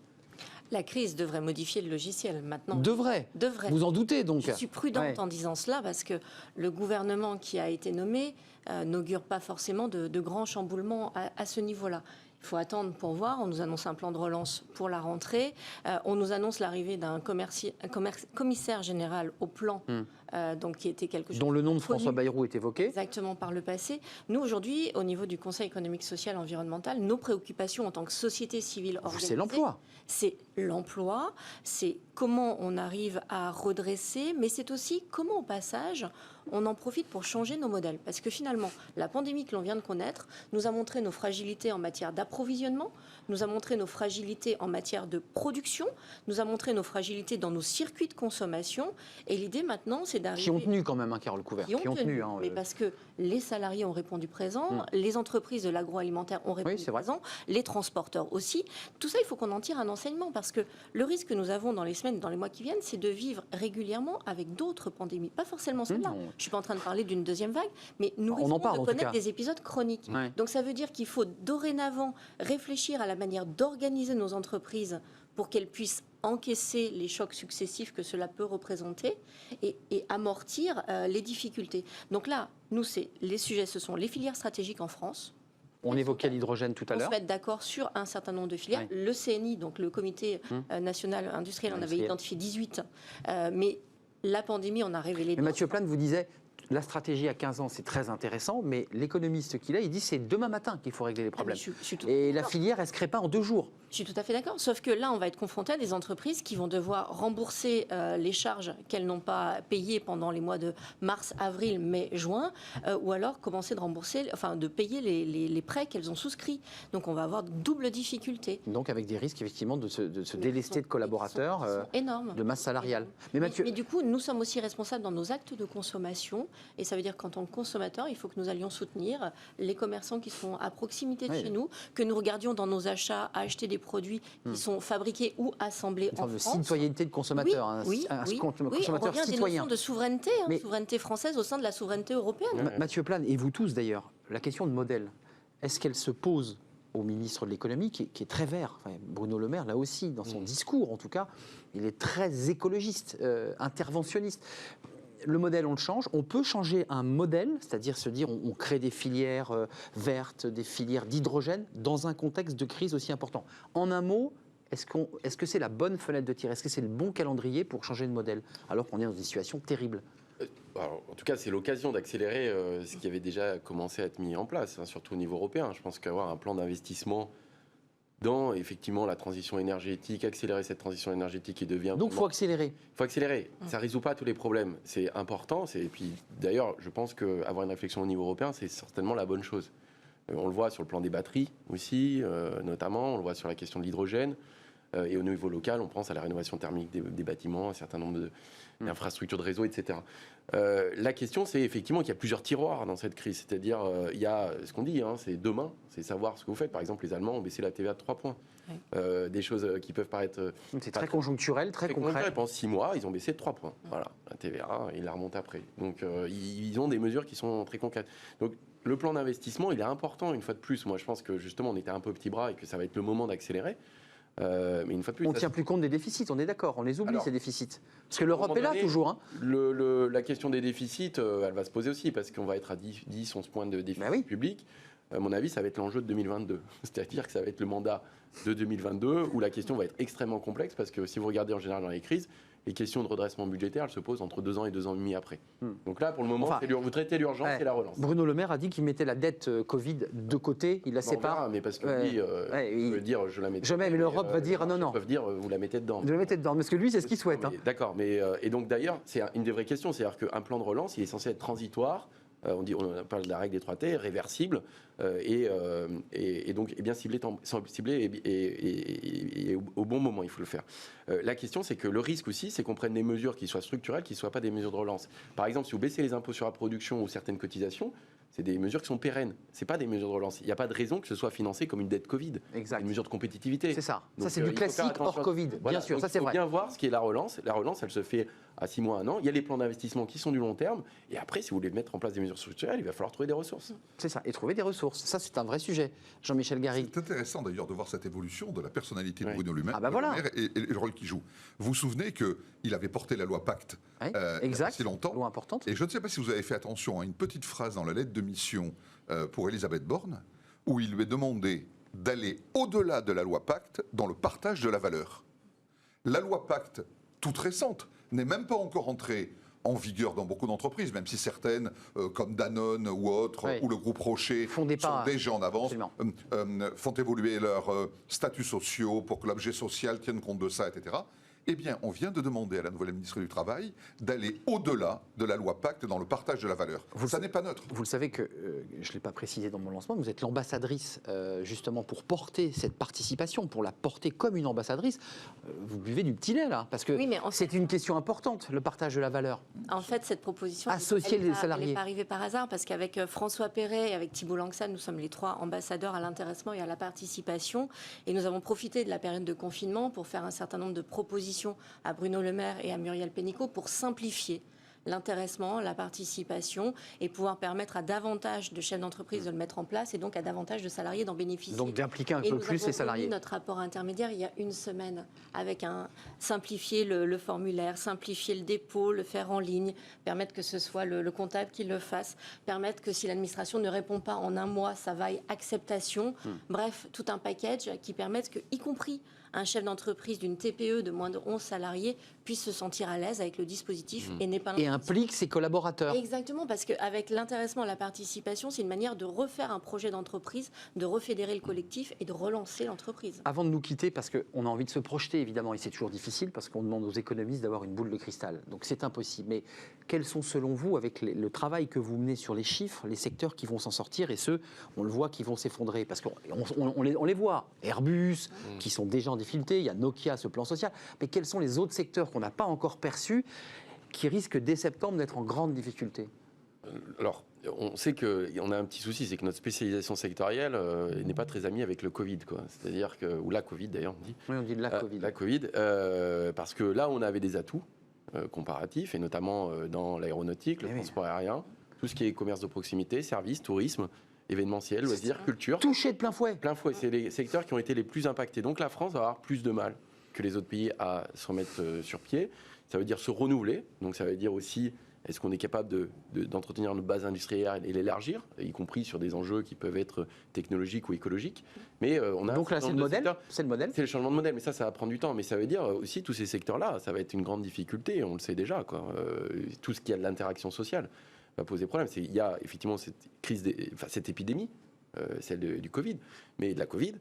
La crise devrait modifier le logiciel maintenant. Devrait. Vous en doutez donc? Je suis prudente en disant cela parce que le gouvernement qui a été nommé n'augure pas forcément de grands chamboulements à ce niveau-là. Il faut attendre pour voir. On nous annonce un plan de relance pour la rentrée. On nous annonce l'arrivée d'un commissaire général au plan, donc qui était quelque chose dont le nom de François Bayrou est évoqué. Exactement, par le passé. Nous, aujourd'hui, au niveau du Conseil économique, social et environnemental, nos préoccupations en tant que société civile organisée, c'est l'emploi. C'est l'emploi, c'est comment on arrive à redresser, mais c'est aussi comment, au passage, on en profite pour changer nos modèles. Parce que finalement, la pandémie que l'on vient de connaître nous a montré nos fragilités en matière d'approvisionnement, nous a montré nos fragilités en matière de production, nous a montré nos fragilités dans nos circuits de consommation. Et l'idée maintenant, c'est d'arriver... Qui ont tenu quand même, Carole Couvert. Qui ont tenu, mais parce que les salariés ont répondu présent, les entreprises de l'agroalimentaire ont répondu présent, les transporteurs aussi. Tout ça, il faut qu'on en tire un enseignement. Parce que le risque que nous avons dans les semaines, dans les mois qui viennent, c'est de vivre régulièrement avec d'autres pandémies. Pas forcément celle-là. Je ne suis pas en train de parler d'une deuxième vague, mais nous risquons de connaître des épisodes chroniques. Donc ça veut dire qu'il faut dorénavant réfléchir à la manière d'organiser nos entreprises pour qu'elles puissent encaisser les chocs successifs que cela peut représenter et amortir les difficultés. Donc là, nous, les sujets, ce sont les filières stratégiques en France. On évoquait l'hydrogène tout à l'heure. On se met d'accord sur un certain nombre de filières. Le CNI, donc le Comité national industriel, en avait identifié 18. Mais la pandémie en a révélé. Mais Mathieu Plane vous disait, la stratégie à 15 ans, c'est très intéressant, mais l'économiste qu'il a, il dit c'est demain matin qu'il faut régler les problèmes. Et la filière, elle ne se crée pas en 2 jours. Je suis tout à fait d'accord, sauf que là, on va être confronté à des entreprises qui vont devoir rembourser les charges qu'elles n'ont pas payées pendant les mois de mars, avril, mai, juin, ou alors commencer de payer les prêts qu'elles ont souscrits. Donc on va avoir double difficulté. Donc avec des risques effectivement de se délester de collaborateurs, énormes, de masse salariale. Mais du coup, nous sommes aussi responsables dans nos actes de consommation, et ça veut dire qu'en tant que consommateurs, il faut que nous allions soutenir les commerçants qui sont à proximité de chez nous, que nous regardions dans nos achats à acheter des produits qui sont fabriqués ou assemblés en France. Une forme de citoyenneté de consommateur, un consommateur on revient citoyen. Des notions de souveraineté, souveraineté française au sein de la souveraineté européenne. Mathieu Plane, et vous tous d'ailleurs, la question de modèle, est-ce qu'elle se pose au ministre de l'économie qui est très vert? Bruno Le Maire, là aussi, dans son discours en tout cas, il est très écologiste, interventionniste. Le modèle, on le change. On peut changer un modèle, c'est-à-dire se dire on crée des filières vertes, des filières d'hydrogène dans un contexte de crise aussi important. En un mot, est-ce que c'est la bonne fenêtre de tir? Est-ce que c'est le bon calendrier pour changer de modèle alors qu'on est dans une situation terrible? Alors, en tout cas, c'est l'occasion d'accélérer ce qui avait déjà commencé à être mis en place, surtout au niveau européen. Je pense qu'avoir un plan d'investissement dans effectivement la transition énergétique, accélérer cette transition énergétique qui devient... Donc il faut accélérer. Il faut accélérer. Ça ne résout pas tous les problèmes. C'est important. Et puis d'ailleurs, je pense qu'avoir une réflexion au niveau européen, c'est certainement la bonne chose. On le voit sur le plan des batteries aussi, notamment. On le voit sur la question de l'hydrogène. Et au niveau local, on pense à la rénovation thermique des bâtiments, un certain nombre d'infrastructures de réseau, etc. La question, c'est effectivement qu'il y a plusieurs tiroirs dans cette crise. C'est-à-dire, il y a ce qu'on dit, c'est demain, c'est savoir ce que vous faites. Par exemple, les Allemands ont baissé la TVA de 3 points. Des choses qui peuvent paraître... C'est très conjoncturel, très concret. Pendant 6 mois, ils ont baissé de 3 points. Voilà, la TVA, ils la remontent après. Donc, ils ont des mesures qui sont très concrètes. Donc, le plan d'investissement, il est important, une fois de plus. Moi, je pense que justement, on était un peu petit bras et que ça va être le moment d'accélérer. Mais une fois de plus, on ne tient plus compte des déficits, on est d'accord, on les oublie ces déficits. Parce que l'Europe est là toujours. La question des déficits, elle va se poser aussi, parce qu'on va être à 10-11 points de déficit public. à mon avis, ça va être l'enjeu de 2022. C'est-à-dire que ça va être le mandat de 2022 où la question va être extrêmement complexe parce que si vous regardez en général dans les crises, les questions de redressement budgétaire, elles se posent entre 2 ans et 2 ans et demi après. Donc là, pour le moment, vous traitez l'urgence et la relance. Bruno Le Maire a dit qu'il mettait la dette Covid de côté, il la sépare. Mais parce que lui, il veut dire je la mets. Mais l'Europe va dire non. Ils peuvent dire vous la mettez dedans. Vous la mettez dedans, parce que lui, c'est ce qu'il souhaite. D'accord, et donc d'ailleurs, c'est une des vraies questions, c'est-à-dire qu'un plan de relance, il est censé être transitoire. On parle de la règle des 3T, réversible, et donc bien ciblé et au bon moment, il faut le faire. La question, c'est que le risque aussi, c'est qu'on prenne des mesures qui soient structurelles, qui ne soient pas des mesures de relance. Par exemple, si vous baissez les impôts sur la production ou certaines cotisations, c'est des mesures qui sont pérennes. Ce n'est pas des mesures de relance. Il n'y a pas de raison que ce soit financé comme une dette Covid. Exact. Une mesure de compétitivité. C'est ça. Donc, ça, c'est du classique hors Covid. Voilà. Bien sûr, donc, ça c'est vrai. Il faut bien voir ce qui est la relance. La relance, elle se fait à 6 mois, 1 an. Il y a les plans d'investissement qui sont du long terme. Et après, si vous voulez mettre en place des mesures structurelles, il va falloir trouver des ressources. C'est ça. Et trouver des ressources. Ça, c'est un vrai sujet. Jean-Michel Garrigue. C'est intéressant d'ailleurs de voir cette évolution de la personnalité de Bruno Le Maire, voilà. et le rôle qu'il joue. Vous vous souvenez qu'il avait porté la loi Pacte il y a si longtemps. Loi importante. Et je ne sais pas si vous avez fait attention à une petite phrase dans la lettre de mission pour Elisabeth Borne, où il lui est demandé d'aller au-delà de la loi Pacte dans le partage de la valeur. La loi Pacte, toute récente, n'est même pas encore entrée en vigueur dans beaucoup d'entreprises, même si certaines, comme Danone ou autres, ou le groupe Rocher, sont déjà en avance, font évoluer leurs statuts sociaux pour que l'objet social tienne compte de ça, etc. Eh bien, on vient de demander à la nouvelle ministre du Travail d'aller au-delà de la loi Pacte dans le partage de la valeur. Ça n'est pas neutre. Vous le savez que, je ne l'ai pas précisé dans mon lancement, vous êtes l'ambassadrice justement pour porter cette participation, pour la porter comme une ambassadrice. Vous buvez du petit lait là, parce que c'est une question importante, le partage de la valeur. En fait, cette proposition, associer les salariés. Elle n'est pas arrivée par hasard, parce qu'avec François Perret et avec Thibault Langsam, nous sommes les 3 ambassadeurs à l'intéressement et à la participation. Et nous avons profité de la période de confinement pour faire un certain nombre de propositions à Bruno Le Maire et à Muriel Pénicaud pour simplifier l'intéressement, la participation et pouvoir permettre à davantage de chefs d'entreprise de le mettre en place et donc à davantage de salariés d'en bénéficier. Donc d'impliquer un peu plus les salariés. Nous avons notre rapport intermédiaire il y a 1 semaine avec simplifier le formulaire, simplifier le dépôt, le faire en ligne, permettre que ce soit le comptable qui le fasse, permettre que si l'administration ne répond pas en 1 mois, ça vaille acceptation. Bref, tout un package qui permette que, y compris un chef d'entreprise d'une TPE de moins de 11 salariés puisse se sentir à l'aise avec le dispositif et n'est pas et implique ses collaborateurs. Exactement, parce qu'avec l'intéressement et la participation, c'est une manière de refaire un projet d'entreprise, de refédérer le collectif et de relancer l'entreprise. Avant de nous quitter, parce qu'on a envie de se projeter évidemment, et c'est toujours difficile parce qu'on demande aux économistes d'avoir une boule de cristal, donc c'est impossible. Mais quels sont selon vous, avec le travail que vous menez sur les chiffres, les secteurs qui vont s'en sortir et ceux, on le voit, qui vont s'effondrer? Parce qu'on les voit, Airbus, qui sont déjà en difficulté, il y a Nokia, ce plan social, mais quels sont les autres secteurs qu'on n'a pas encore perçus qui risquent dès septembre d'être en grande difficulté? Alors, on sait qu'on a un petit souci, c'est que notre spécialisation sectorielle n'est pas très amie avec le Covid, quoi. C'est-à-dire que, ou la Covid d'ailleurs, on dit. Oui, on dit de la Covid. La Covid, parce que là, on avait des atouts comparatifs, et notamment dans l'aéronautique, le transport aérien, tout ce qui est commerce de proximité, services, tourisme, événementiel, loisirs, culture. Touché de plein fouet. Plein fouet, c'est les secteurs qui ont été les plus impactés. Donc la France va avoir plus de mal que les autres pays à se remettre sur pied. Ça veut dire se renouveler, donc ça veut dire aussi est-ce qu'on est capable d'entretenir notre base industrielle et l'élargir, y compris sur des enjeux qui peuvent être technologiques ou écologiques. Mais on a donc là, c'est le modèle. C'est le modèle. C'est le changement de modèle, mais ça va prendre du temps. Mais ça veut dire aussi tous ces secteurs-là, ça va être une grande difficulté. On le sait déjà, quoi. Tout ce qui a de l'interaction sociale va poser problème. Il y a effectivement cette crise, cette épidémie, celle du Covid, mais de la Covid.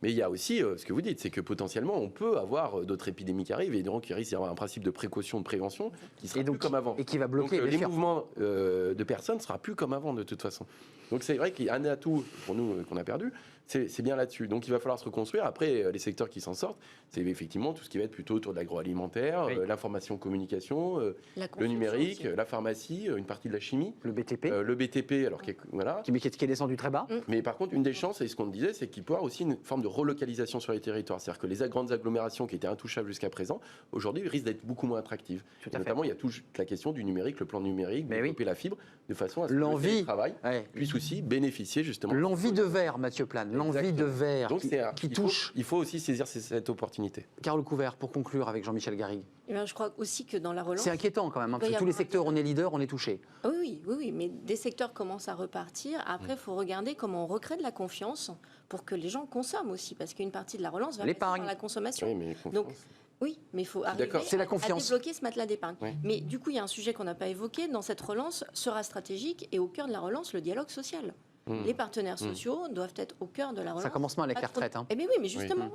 Mais il y a aussi ce que vous dites, c'est que potentiellement on peut avoir d'autres épidémies qui arrivent et donc il risque d'y avoir un principe de précaution, de prévention qui sera plus comme avant. Et qui va bloquer donc, les mouvements de personnes ne sera plus comme avant de toute façon. Donc c'est vrai qu'il y a un atout pour nous qu'on a perdu, c'est bien là-dessus. Donc il va falloir se reconstruire. Après, les secteurs qui s'en sortent, c'est effectivement tout ce qui va être plutôt autour de l'agroalimentaire, l'information, communication, le numérique, la pharmacie, une partie de la chimie. Le BTP. Le BTP, alors voilà. Qui est descendu très bas. Mais par contre, une des chances, et ce qu'on disait, c'est qu'il peut y avoir aussi une forme de relocalisation sur les territoires. C'est-à-dire que les grandes agglomérations qui étaient intouchables jusqu'à présent, aujourd'hui, risquent d'être beaucoup moins attractives. Notamment, il y a toute la question du numérique, le plan numérique, développer la fibre, de façon à ce que le télétravail puisse aussi bénéficier justement. L'envie de verre, Mathieu Plane, l'envie de verre qui touche. Il faut aussi saisir cette opportunité. Carole Couvert, pour conclure avec Jean-Michel Garrigue. Eh bien, je crois aussi que dans la relance... C'est inquiétant quand même, parce que tous les secteurs, on est leader, on est touché. Oui, mais des secteurs commencent à repartir. Après, il faut regarder comment on recrée de la confiance pour que les gens consomment aussi, parce qu'une partie de la relance va passer par la consommation. Oui, mais il faut arriver à débloquer ce matelas d'épargne. Mais du coup, il y a un sujet qu'on n'a pas évoqué. Dans cette relance, sera stratégique et au cœur de la relance, le dialogue social. Les partenaires sociaux doivent être au cœur de la relance. Ça commence mal avec la retraite. Eh bien oui, mais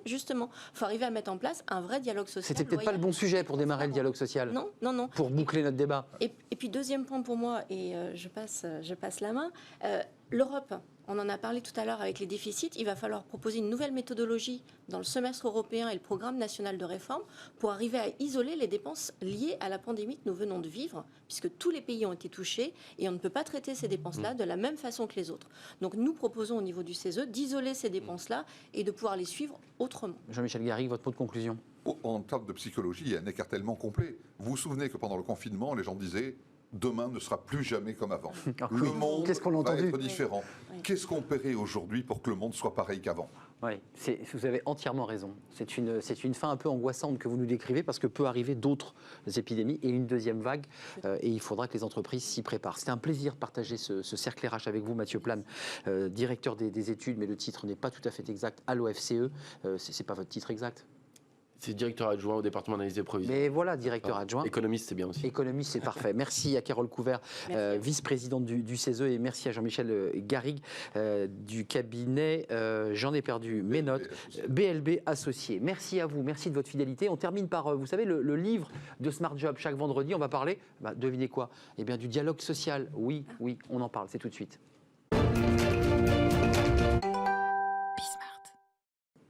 justement, il faut arriver à mettre en place un vrai dialogue social. C'était peut-être pas le bon sujet pour démarrer le dialogue social. Non. Pour boucler notre débat. Et puis deuxième point pour moi, et je passe la main, l'Europe. On en a parlé tout à l'heure avec les déficits. Il va falloir proposer une nouvelle méthodologie dans le semestre européen et le programme national de réforme pour arriver à isoler les dépenses liées à la pandémie que nous venons de vivre, puisque tous les pays ont été touchés et on ne peut pas traiter ces dépenses-là de la même façon que les autres. Donc nous proposons au niveau du CESE d'isoler ces dépenses-là et de pouvoir les suivre autrement. Jean-Michel Garrigue, votre mot de conclusion. En termes de psychologie, il y a un écartèlement complet. Vous vous souvenez que pendant le confinement, les gens disaient demain ne sera plus jamais comme avant. Le monde va être différent. Qu'est-ce qu'on paierait aujourd'hui pour que le monde soit pareil qu'avant ? Oui, vous avez entièrement raison. C'est une fin un peu angoissante que vous nous décrivez parce que peut arriver d'autres épidémies et une deuxième vague et il faudra que les entreprises s'y préparent. C'était un plaisir de partager ce cercle RH avec vous, Mathieu Plane, directeur des études, mais le titre n'est pas tout à fait exact à l'OFCE. C'est pas votre titre exact ? C'est directeur adjoint au département d'analyse des provisions. Mais voilà, directeur adjoint. Économiste, c'est bien aussi. Économiste, c'est parfait. Merci à Carole Couvert, vice-présidente du CESE, et merci à Jean-Michel Garrigue du cabinet, j'en ai perdu mes notes, BLB Associés. Merci à vous, merci de votre fidélité. On termine par, vous savez, le livre de Smart Job. Chaque vendredi, on va parler, devinez quoi ? Eh bien, du dialogue social. Oui, on en parle, c'est tout de suite.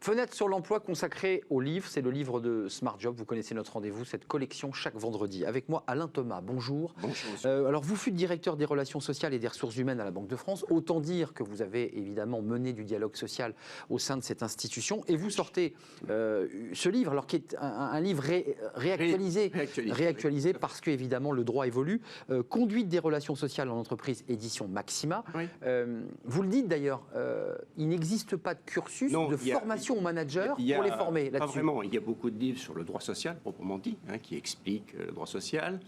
Fenêtre sur l'emploi consacrée au livre, c'est le livre de Smart Job. Vous connaissez notre rendez-vous, cette collection chaque vendredi. Avec moi, Alain Thomas, bonjour. Bonjour. Alors, vous fûtes directeur des relations sociales et des ressources humaines à la Banque de France. Autant dire que vous avez évidemment mené du dialogue social au sein de cette institution. Et vous sortez ce livre, alors qui est un livre réactualisé parce que, évidemment, le droit évolue. Conduite des relations sociales en entreprise, édition Maxima. Oui. Vous le dites d'ailleurs, il n'existe pas de cursus de formation aux managers pour les former là-dessus. Pas vraiment. Il y a beaucoup de livres sur le droit social, proprement dit, qui expliquent le droit social.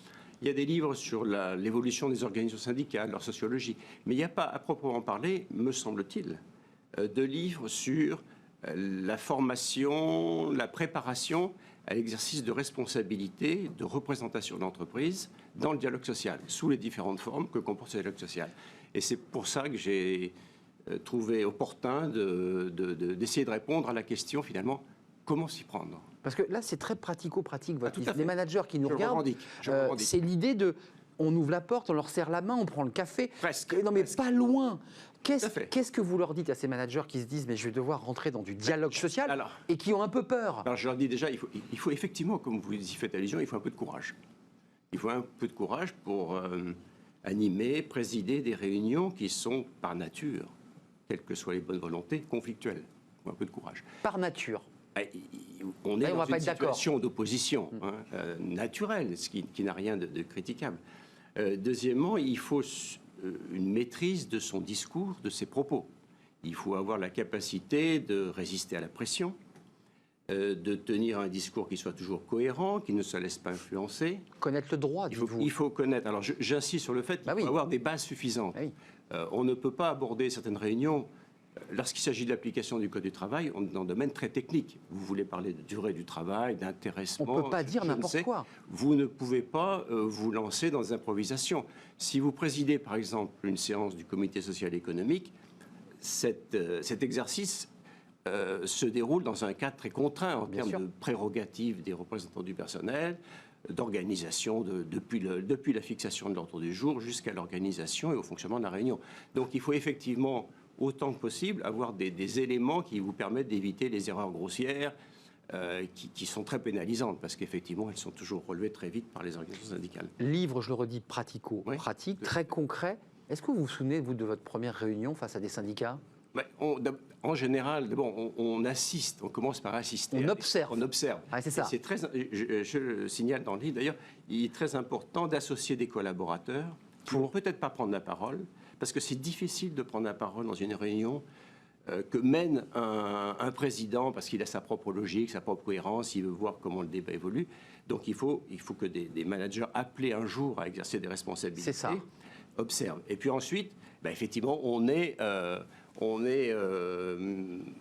Il y a des livres sur l'évolution des organisations syndicales, leur sociologie. Mais il n'y a pas, à proprement parler, me semble-t-il, de livres sur la formation, la préparation à l'exercice de responsabilité, de représentation de l'entreprise dans le dialogue social, sous les différentes formes que comporte ce dialogue social. Et c'est pour ça que j'ai trouvé opportun d'essayer de répondre à la question, finalement, comment s'y prendre ? Parce que là, c'est très pratico-pratique, votre livre. Les managers qui nous regardent, je revendique. C'est l'idée de... On ouvre la porte, on leur serre la main, on prend le café. Presque. Non, mais pas loin. Qu'est-ce que vous leur dites à ces managers qui se disent « mais je vais devoir rentrer dans du dialogue social » et qui ont un peu peur ? Alors, je leur dis déjà, il faut effectivement, comme vous y faites allusion, il faut un peu de courage. Il faut un peu de courage pour animer, présider des réunions qui sont, par nature, quelles que soient les bonnes volontés, conflictuelles. Il faut un peu de courage. Par nature ? On est dans une situation d'opposition naturelle, ce qui n'a rien de critiquable. Deuxièmement, il faut une maîtrise de son discours, de ses propos. Il faut avoir la capacité de résister à la pression, de tenir un discours qui soit toujours cohérent, qui ne se laisse pas influencer. Connaître le droit, dites-vous. Il faut connaître. Alors, j'insiste sur le fait qu'il faut avoir des bases suffisantes. On ne peut pas aborder certaines réunions lorsqu'il s'agit de l'application du Code du travail, on est dans un domaine très technique. Vous voulez parler de durée du travail, d'intéressement. On ne peut pas dire n'importe quoi. Vous ne pouvez pas vous lancer dans des improvisations. Si vous présidez, par exemple, une séance du Comité social et économique, cet exercice se déroule dans un cadre très contraint en termes de prérogatives des représentants du personnel, d'organisation depuis la fixation de l'ordre du jour jusqu'à l'organisation et au fonctionnement de la réunion. Donc il faut effectivement, autant que possible, avoir des éléments qui vous permettent d'éviter les erreurs grossières qui sont très pénalisantes, parce qu'effectivement, elles sont toujours relevées très vite par les organisations syndicales. Livre, je le redis, pratico-pratique, très concret. Est-ce que vous vous souvenez, vous, de votre première réunion face à des syndicats ? En général, d'abord, on assiste, on commence par assister. On observe. On observe. Ah, c'est ça. C'est très, je le signale dans le livre, d'ailleurs, il est très important d'associer des collaborateurs qui ne vont peut-être pas prendre la parole, parce que c'est difficile de prendre la parole dans une réunion que mène un président, parce qu'il a sa propre logique, sa propre cohérence, il veut voir comment le débat évolue. Donc il faut que des managers appelés un jour à exercer des responsabilités observent. Et puis ensuite, effectivement, on est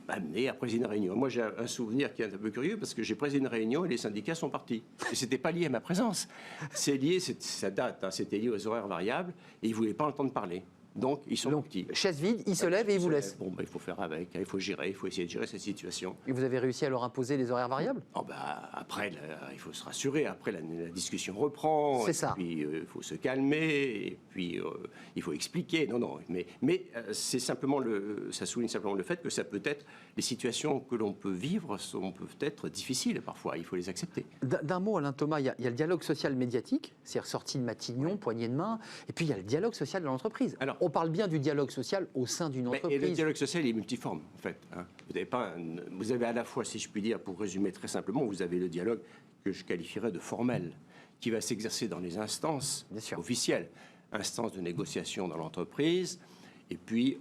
amené à présider une réunion. Moi, j'ai un souvenir qui est un peu curieux, parce que j'ai présidé une réunion et les syndicats sont partis. Et ce n'était pas lié à ma présence. C'est lié, ça date, c'était lié aux horaires variables, et ils ne voulaient pas entendre parler. Donc, ils sont petits. Chaise vide, ils se lèvent et ils vous laissent. Bon, il faut faire avec, il faut gérer, il faut essayer de gérer cette situation. Et vous avez réussi à leur imposer les horaires variables ? Après, il faut se rassurer. Après, la discussion reprend. C'est ça. Puis, il faut se calmer. Et puis, il faut expliquer. Non. Mais c'est simplement ça souligne simplement le fait que ça peut être les situations que l'on peut vivre peuvent être difficiles parfois. Il faut les accepter. D'un mot, Alain Thomas, il y a le dialogue social médiatique, c'est-à-dire sortie de Matignon, poignée de main, et puis il y a le dialogue social de l'entreprise. Alors, on parle bien du dialogue social au sein d'une entreprise. Et le dialogue social est multiforme, en fait. Vous avez à la fois, si je puis dire, pour résumer très simplement, vous avez le dialogue que je qualifierais de formel, qui va s'exercer dans les instances officielles, instances de négociation dans l'entreprise, et puis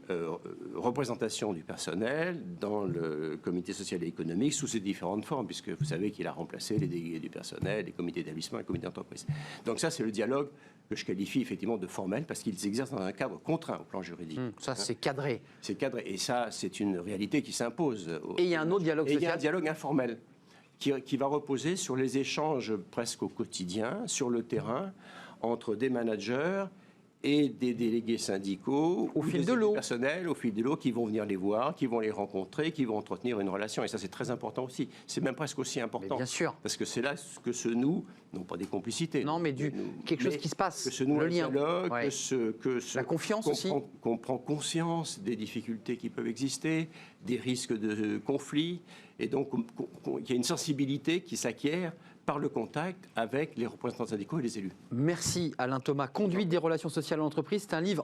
représentation du personnel dans le comité social et économique sous ses différentes formes, puisque vous savez qu'il a remplacé les délégués du personnel, les comités d'établissement et les comités d'entreprise. Donc ça, c'est le dialogue que je qualifie effectivement de formel, parce qu'ils s'exercent dans un cadre contraint au plan juridique. Ça, c'est cadré. C'est cadré, et ça, c'est une réalité qui s'impose. Et il y a un autre dialogue social. Et il y a un dialogue informel qui va reposer sur les échanges presque au quotidien, sur le terrain, entre des managers et des délégués syndicaux, au fil de l'eau, personnel, au fil de l'eau, qui vont venir les voir, qui vont les rencontrer, qui vont entretenir une relation. Et ça, c'est très important aussi. C'est même presque aussi important. Mais bien sûr. Parce que c'est là que se noue, non pas des complicités. Non, mais quelque chose qui se passe. Que se noue le lien. Dialogue, la confiance aussi. Qu'on prend conscience des difficultés qui peuvent exister, des risques de conflits. Et donc, il y a une sensibilité qui s'acquiert par le contact avec les représentants syndicaux et les élus. Merci Alain Thomas. Conduite des relations sociales en entreprise, c'est un livre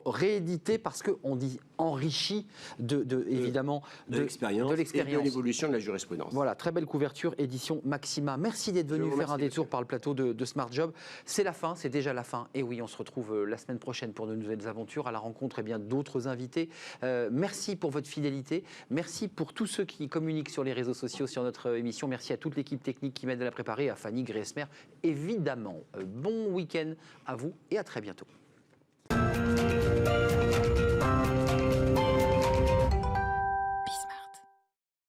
réédité parce qu'on dit enrichi évidemment de l'expérience et de l'évolution de la jurisprudence. Voilà, très belle couverture, édition Maxima. Merci d'être venu faire un détour par le plateau de Smart Job. C'est la fin, c'est déjà la fin. Et oui, on se retrouve la semaine prochaine pour de nouvelles aventures, à la rencontre d'autres invités. Merci pour votre fidélité. Merci pour tous ceux qui communiquent sur les réseaux sociaux, sur notre émission. Merci à toute l'équipe technique qui m'aide à la préparer, à Fanny Griesmer, évidemment. Bon week-end à vous et à très bientôt.